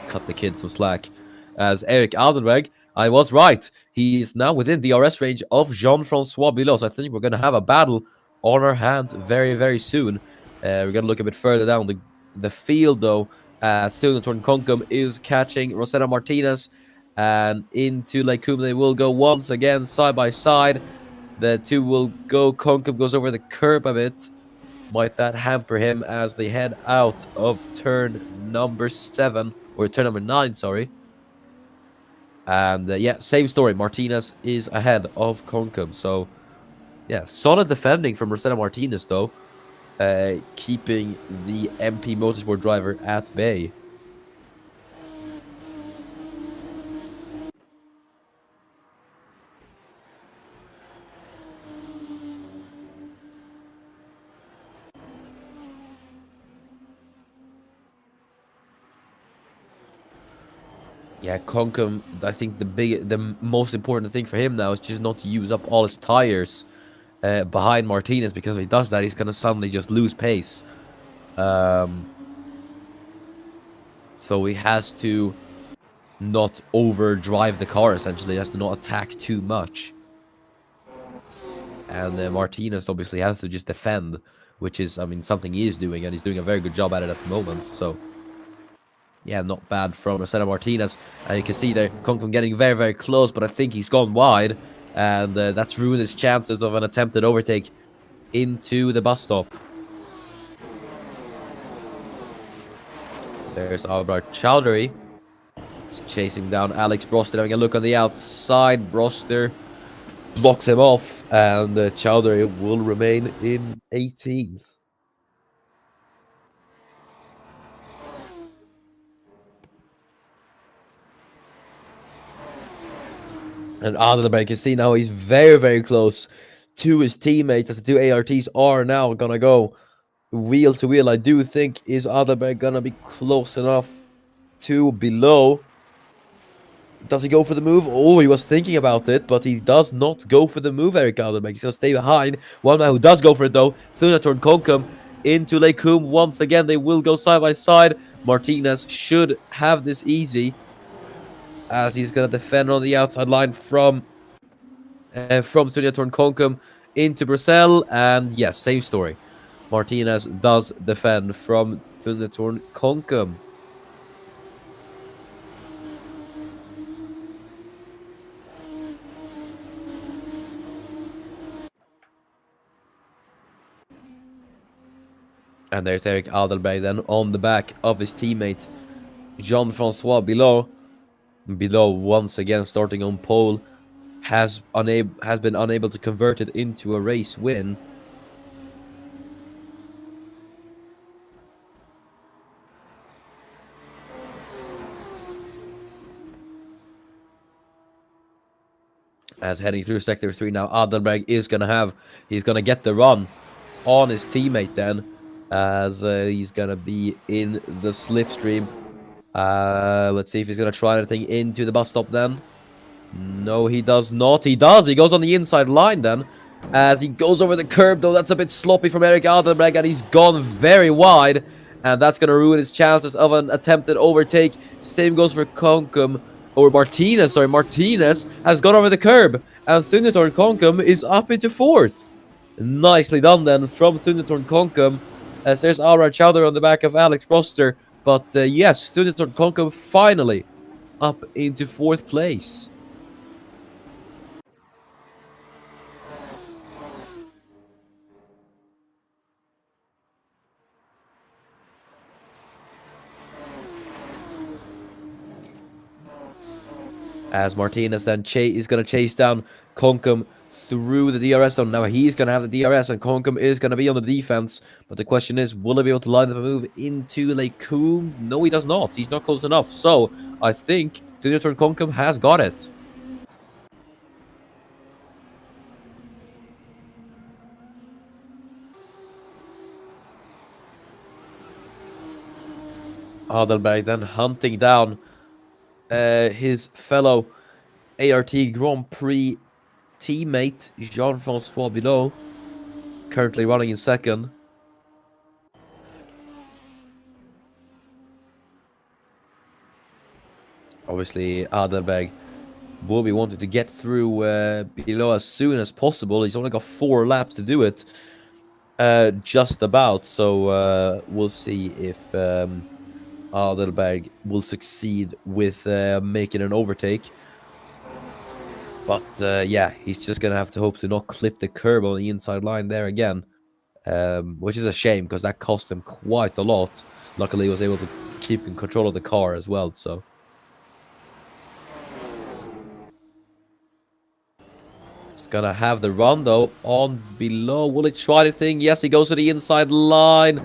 cut the kid some slack. As Eric Aldenberg, I was right. He is now within the DRS range of Jean-Francois Bilot. So I think we're going to have a battle on our hands very soon. We're going to look a bit further down the field, though. Thunjatorn Konkum is catching Rosetta Martinez. And into Lekum they will go once again, side by side. The two will go. Konkum goes over the curb a bit. Might that hamper him as they head out of turn number 7, or turn number 9, sorry. And yeah, same story. Martinez is ahead of Konkum. So yeah, solid defending from Rosetta Martinez though. keeping the MP Motorsport driver at bay. Yeah, Concom, I think the most important thing for him now is just not to use up all his tires behind Martinez, because if he does that, he's going to suddenly just lose pace. So he has to not overdrive the car, essentially. He has to not attack too much. And Martinez obviously has to just defend, which is, I mean, something he is doing, and he's doing a very good job at it at the moment. So, yeah, not bad from Assetto Martinez. And you can see there, Concom getting very, very close, but I think he's gone wide. And that's ruined his chances of an attempted overtake into the bus stop. There's Albert Chowdhury. He's chasing down Alex Broster, having a look on the outside. Broster blocks him off, and Chowdhury will remain in 18th. And Adelberg, you see now he's very, very close to his teammates, as the two ARTs are now gonna go wheel to wheel. I do think, is Adelberg gonna be close enough to below? Does he go for the move? Oh, he was thinking about it, but he does not go for the move, Eric Adelberg. He's gonna stay behind. One man who does go for it, though, Thunatorn Konkum into Leikum. Once again, they will go side by side. Martinez should have this easy, as he's gonna defend on the outside line from Thunatorn Konkum into Brazil. And yes, same story. Martinez does defend from Thunatorn Konkum. And there's Eric Adelberg then on the back of his teammate Jean-Francois Bilot. Bilot once again starting on pole, has been unable to convert it into a race win. As heading through sector 3 now, Adelberg is he's gonna get the run on his teammate then, as he's gonna be in the slipstream. Let's see if he's gonna try anything into the bus stop then. No, he does not. He does. He goes on the inside line then, as he goes over the curb, though. That's a bit sloppy from Eric Adelberg, and he's gone very wide, and that's gonna ruin his chances of an attempted overtake. Same goes for Konkum. Or Martinez, sorry, Martinez has gone over the curb, and Thunatorn Konkum is up into 4th. Nicely done then from Thunatorn Konkum, as there's Aura Chowdhury on the back of Alex Broster. But yes, Thunatorn Konkum finally up into 4th place. As Martinez then is going to chase down Konkum through the DRS zone. Now he's going to have the DRS, and Konkum is going to be on the defense. But the question is, will he be able to line up a move into Leikum? No, he does not. He's not close enough. So I think Thunatorn Konkum has got it. Adelberg then hunting down his fellow ART Grand Prix teammate Jean-Francois Bilot, currently running in 2nd. Obviously, Adelberg will be wanting to get through Bilot as soon as possible. He's only got 4 laps to do it, just about. So we'll see if Adelberg will succeed with making an overtake. But yeah, he's just going to have to hope to not clip the curb on the inside line there again. Which is a shame, because that cost him quite a lot. Luckily, he was able to keep in control of the car as well, so. Just Gonna have the run, though, on below. Will he try anything? Yes, he goes to the inside line.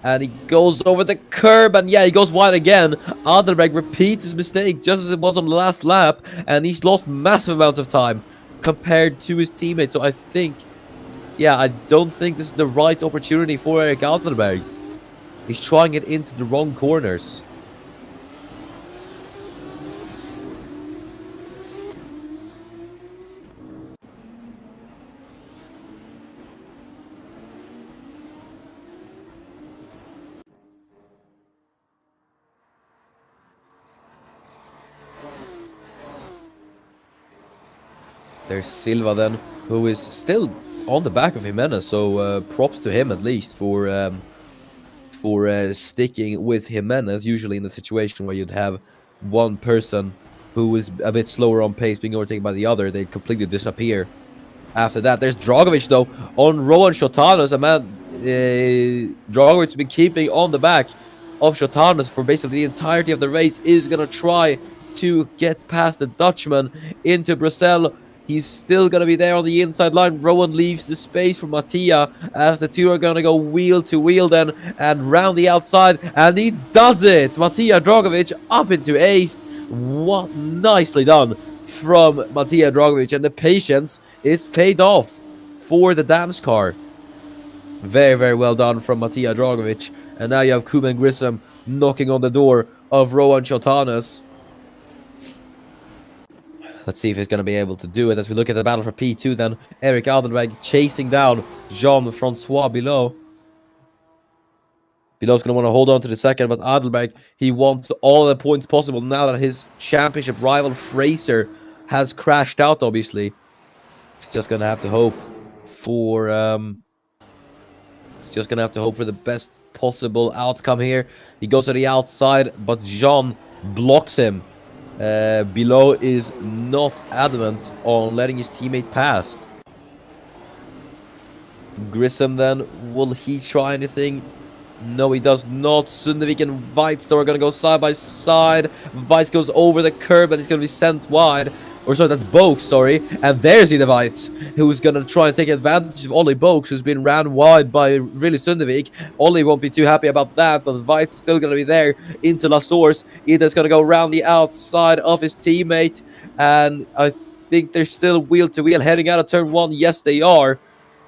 And he goes over the curb, and yeah, he goes wide again. Adelberg repeats his mistake, just as it was on the last lap. And he's lost massive amounts of time compared to his teammates. So I think, yeah, I don't think this is the right opportunity for Erik Adelberg. He's trying it into the wrong corners. There's Silva then, who is still on the back of Jimenez, so props to him at least for sticking with Jimenez. Usually in the situation where you'd have one person who is a bit slower on pace being overtaken by the other, they'd completely disappear. After that, there's Dragovic though on Rowan Shotanos. A man, Dragovic's been keeping on the back of Shotanos for basically the entirety of the race. Is gonna try to get past the Dutchman into Brussels. He's still going to be there on the inside line. Rowan leaves the space for Mattia as the two are going to go wheel to wheel then and round the outside. And he does it! Mattia Dragovic up into 8th. What nicely done from Mattia Dragovic. And the patience is paid off for the Dams car. Very, very well done from Mattia Dragovic. And now you have Kuben Grissom knocking on the door of Rowan Shotanos. Let's see if he's going to be able to do it. As we look at the battle for P2 then, Erik Adelberg chasing down Jean-Francois Bilot. Bilot's going to want to hold on to the second, but Adelberg, he wants all the points possible now that his championship rival Fraser has crashed out, obviously. He's just going to have to hope for... He's just going to have to hope for the best possible outcome here. He goes to the outside, but Jean blocks him. Bilot is not adamant on letting his teammate past. Grissom then, will he try anything? No, he does not. Sundevik and Weitz are going to go side by side. Weitz goes over the curb and he's going to be sent wide. Or sorry, that's Boaks, sorry. And there's Ida Weitz, who's going to try and take advantage of Ollie Boaks, who's been ran wide by really Sundevik. Ollie won't be too happy about that, but Weitz is still going to be there into La Source. Ida's going to go around the outside of his teammate. And I think they're still wheel to wheel heading out of turn 1. Yes, they are.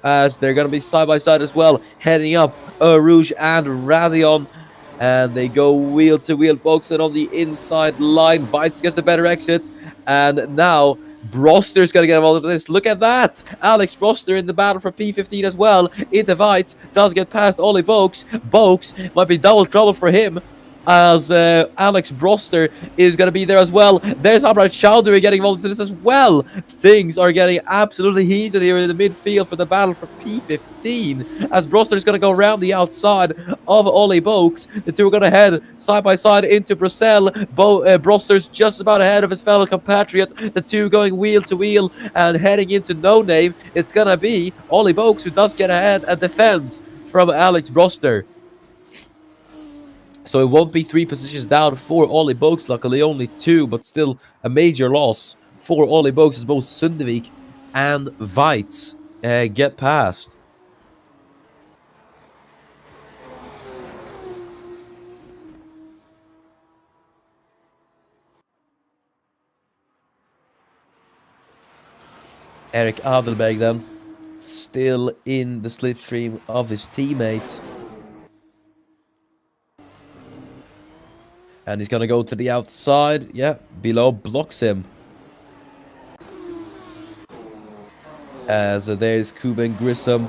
As they're going to be side by side as well, heading up Rouge and Radion. And they go wheel to wheel. Boxen on the inside line. Weitz gets the better exit. And now Broster's going to get involved in this. Look at that. Alex Broster in the battle for P15 as well. Ida Weitz does get past Ollie Boaks. Boaks might be double trouble for him, as Alex Broster is going to be there as well. There's Amrat Chowdhury getting involved in this as well. Things are getting absolutely heated here in the midfield for the battle for P15, as Broster is going to go around the outside of Ollie Boaks. The two are going to head side by side into Brussels. Broster's just about ahead of his fellow compatriot. The two going wheel to wheel and heading into No Name. It's going to be Ollie Boaks who does get ahead and defends from Alex Broster. So it won't be 3 positions down for Ollie Boaks, luckily only 2, but still a major loss for Ollie Boaks as both Sundevik and Weitz get past. Erik Adelberg then, still in the slipstream of his teammate. And he's going to go to the outside. Yeah, Bilot blocks him. As there's Kuben Grissom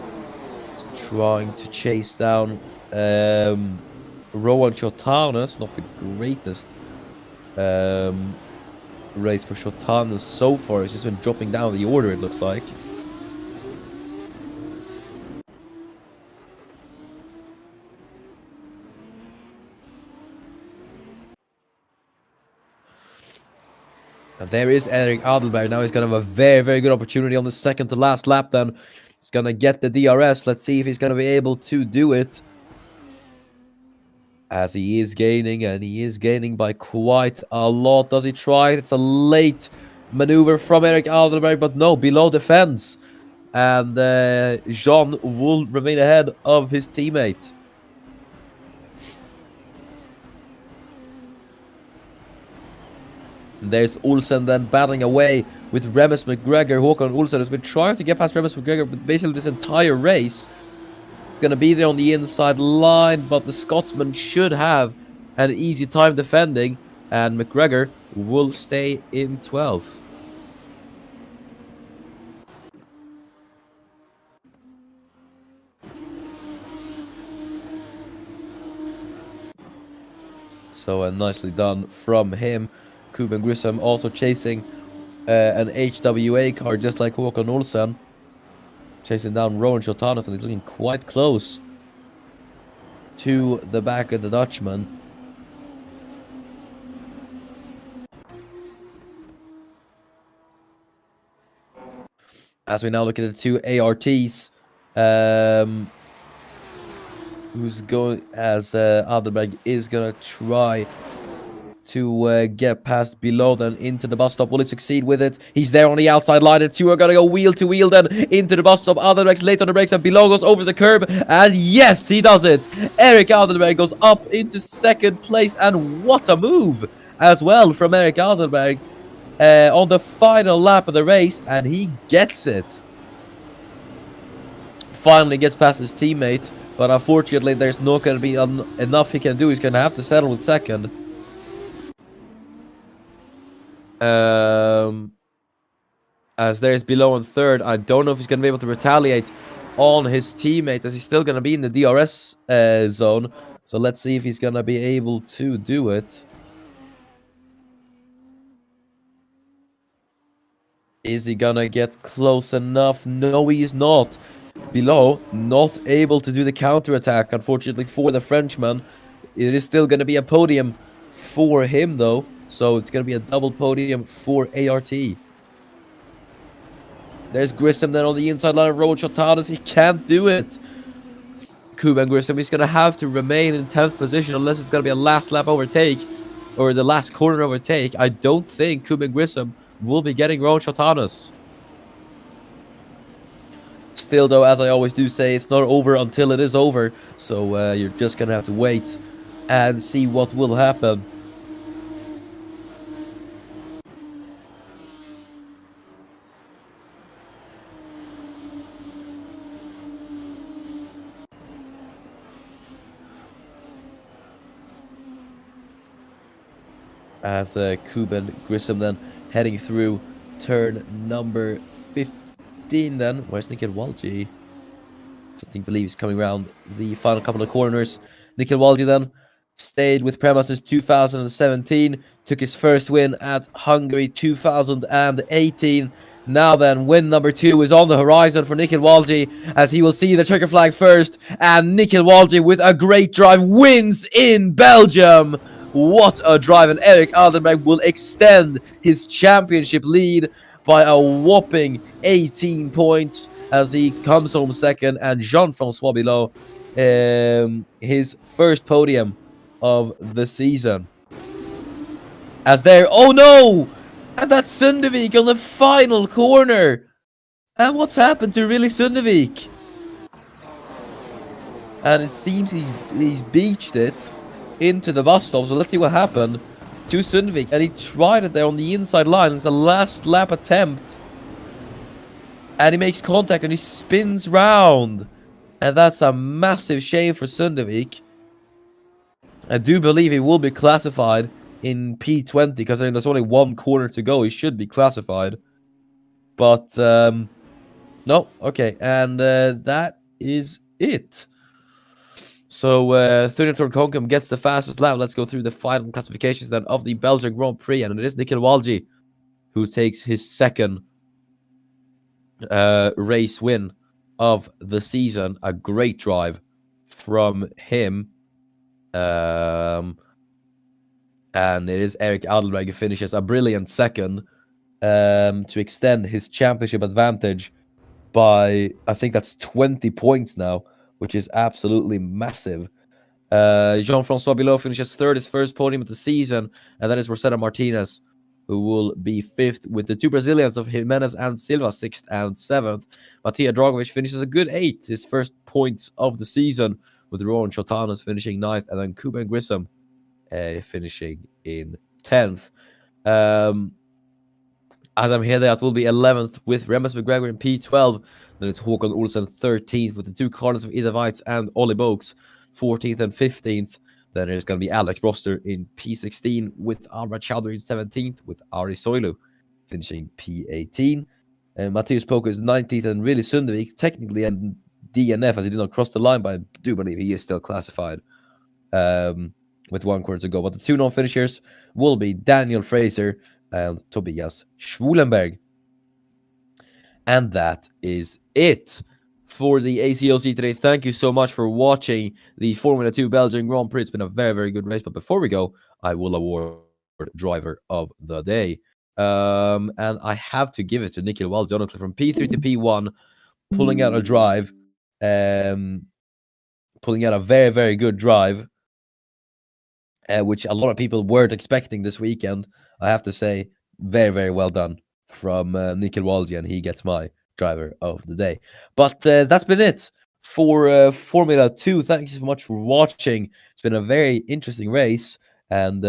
trying to chase down Rowan Shotanos. Not the greatest race for Shotanos so far. It's just been dropping down the order, it looks like. And there is Erik Adelberg. Now he's going to have a very, very good opportunity on the second to last lap then. He's going to get the DRS. Let's see if he's going to be able to do it. As he is gaining, and he is gaining by quite a lot. Does he try it? It's a late maneuver from Eric Alderberg, but no, below the fence. And Jean will remain ahead of his teammate. And there's Olsen then battling away with Remus McGregor. Håkon Olsen has been trying to get past Remus McGregor basically this entire race. It's going to be there on the inside line, but the Scotsman should have an easy time defending, and McGregor will stay in 12th. So nicely done from him. Kuben Grissom also chasing an HWA car just like Håkon Olsen. Chasing down Rowan Shotanis, and he's looking quite close to the back of the Dutchman. As we now look at the two ARTs, who's going, as Adelberg is going to try to get past below then into the bus stop. Will he succeed with it? He's there on the outside line, and two are going to go wheel to wheel then into the bus stop. Adelberg's late on the brakes, and below goes over the curb, and yes, he does it. Eric Adelberg goes up into second place, and what a move as well from Eric Adelberg on the final lap of the race, and he gets it. Finally gets past his teammate, but unfortunately there's not going to be enough he can do. He's going to have to settle with second. As there's below in third. I don't know if he's going to be able to retaliate on his teammate, as he's still going to be in the DRS zone. So let's see if he's going to be able to do it. Is he going to get close enough? No, he is not. Below, not able to do the counter-attack, unfortunately, for the Frenchman. It is still going to be a podium for him, though. So it's going to be a double podium for ART. There's Grissom then on the inside line of Rowan Shotanis. He can't do it. Kuben Grissom, he's going to have to remain in 10th position unless it's going to be a last lap overtake, or the last corner overtake. I don't think Kuben Grissom will be getting Rowan Shotanis. Still, though, as I always do say, it's not over until it is over. So you're just going to have to wait and see what will happen. As Kuben Grissom then heading through turn number 15 then. Where's Nikhil Walji? I think believes coming around the final couple of corners. Nikhil Walji then stayed with Prema since 2017. Took his first win at Hungary 2018. Now then, win number 2 is on the horizon for Nikhil Walji, as he will see the trigger flag first. And Nikhil Walji, with a great drive, wins in Belgium. What a drive, and Eric Alderberg will extend his championship lead by a whopping 18 points as he comes home second, and Jean-Francois below his first podium of the season. As there, oh no! And that's Sundevik on the final corner! And what's happened to really Sundevik? And it seems he's beached it into the bus stop, so let's see what happened to Sundevik. And he tried it there on the inside line. It's a last lap attempt, and he makes contact and he spins round, and that's a massive shame for Sundevik. I do believe he will be classified in P20, because I mean, there's only one corner to go. He should be classified, but no. Okay, and that is it. So, 30th Concom gets the fastest lap. Let's go through the final classifications then of the Belgian Grand Prix. And it is Nikhil Walji who takes his second race win of the season. A great drive from him. And it is Eric Adelberg who finishes a brilliant second to extend his championship advantage by, I think that's 20 points now, which is absolutely massive. Jean-Francois Below finishes third, his first podium of the season, and that is Rosetta Martinez, who will be 5th, with the two Brazilians of Jimenez and Silva 6th and 7th. Matija Dragovic finishes a good 8th, his first points of the season, with Rowan Chotanos finishing 9th, and then Kuben Grissom finishing in 10th. Adam Hedeat will be 11th with Remus McGregor in P12. Then it's Håkon Olsen 13th with the two Carlos of Ida Weitz and Ollie Boaks 14th and 15th. Then there's going to be Alex Broster in P16 with Alra Chowdhury in 17th with Ari Soilu finishing P18. And Matthias Poker is 19th and really Sundevik technically and DNF as he did not cross the line, but I do believe he is still classified with 1 quarter to go. But the two non-finishers will be Daniel Fraser and Tobias Schwulenberg. And that is it for the ACOC today. Thank you so much for watching the Formula 2 Belgian Grand Prix. It's been a very, very good race. But before we go, I will award Driver of the Day. And I have to give it to Nikhil Wild Jonathan from P3 to P1, pulling out a drive, pulling out a very, very good drive, which a lot of people weren't expecting this weekend. I have to say, very, very well done from Nikhil Waldi, and he gets my driver of the day. But that's been it for Formula 2. Thank you so much for watching. It's been a very interesting race, and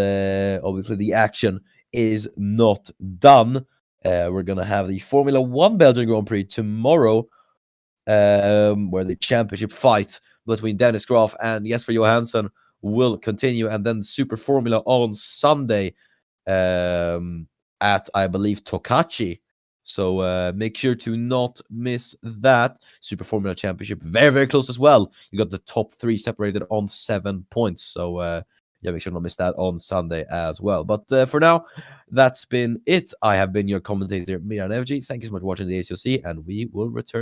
obviously the action is not done. We're going to have the Formula 1 Belgian Grand Prix tomorrow, where the championship fight between Dennis Graf and Jesper Johansson will continue, and then Super Formula on Sunday at, I believe, Tokachi. So make sure to not miss that. Super Formula Championship, very, very close as well. You got the top 3 separated on 7 points. So yeah, make sure not miss that on Sunday as well. But for now, that's been it. I have been your commentator, Miran Evji. Thank you so much for watching the ACOC, and we will return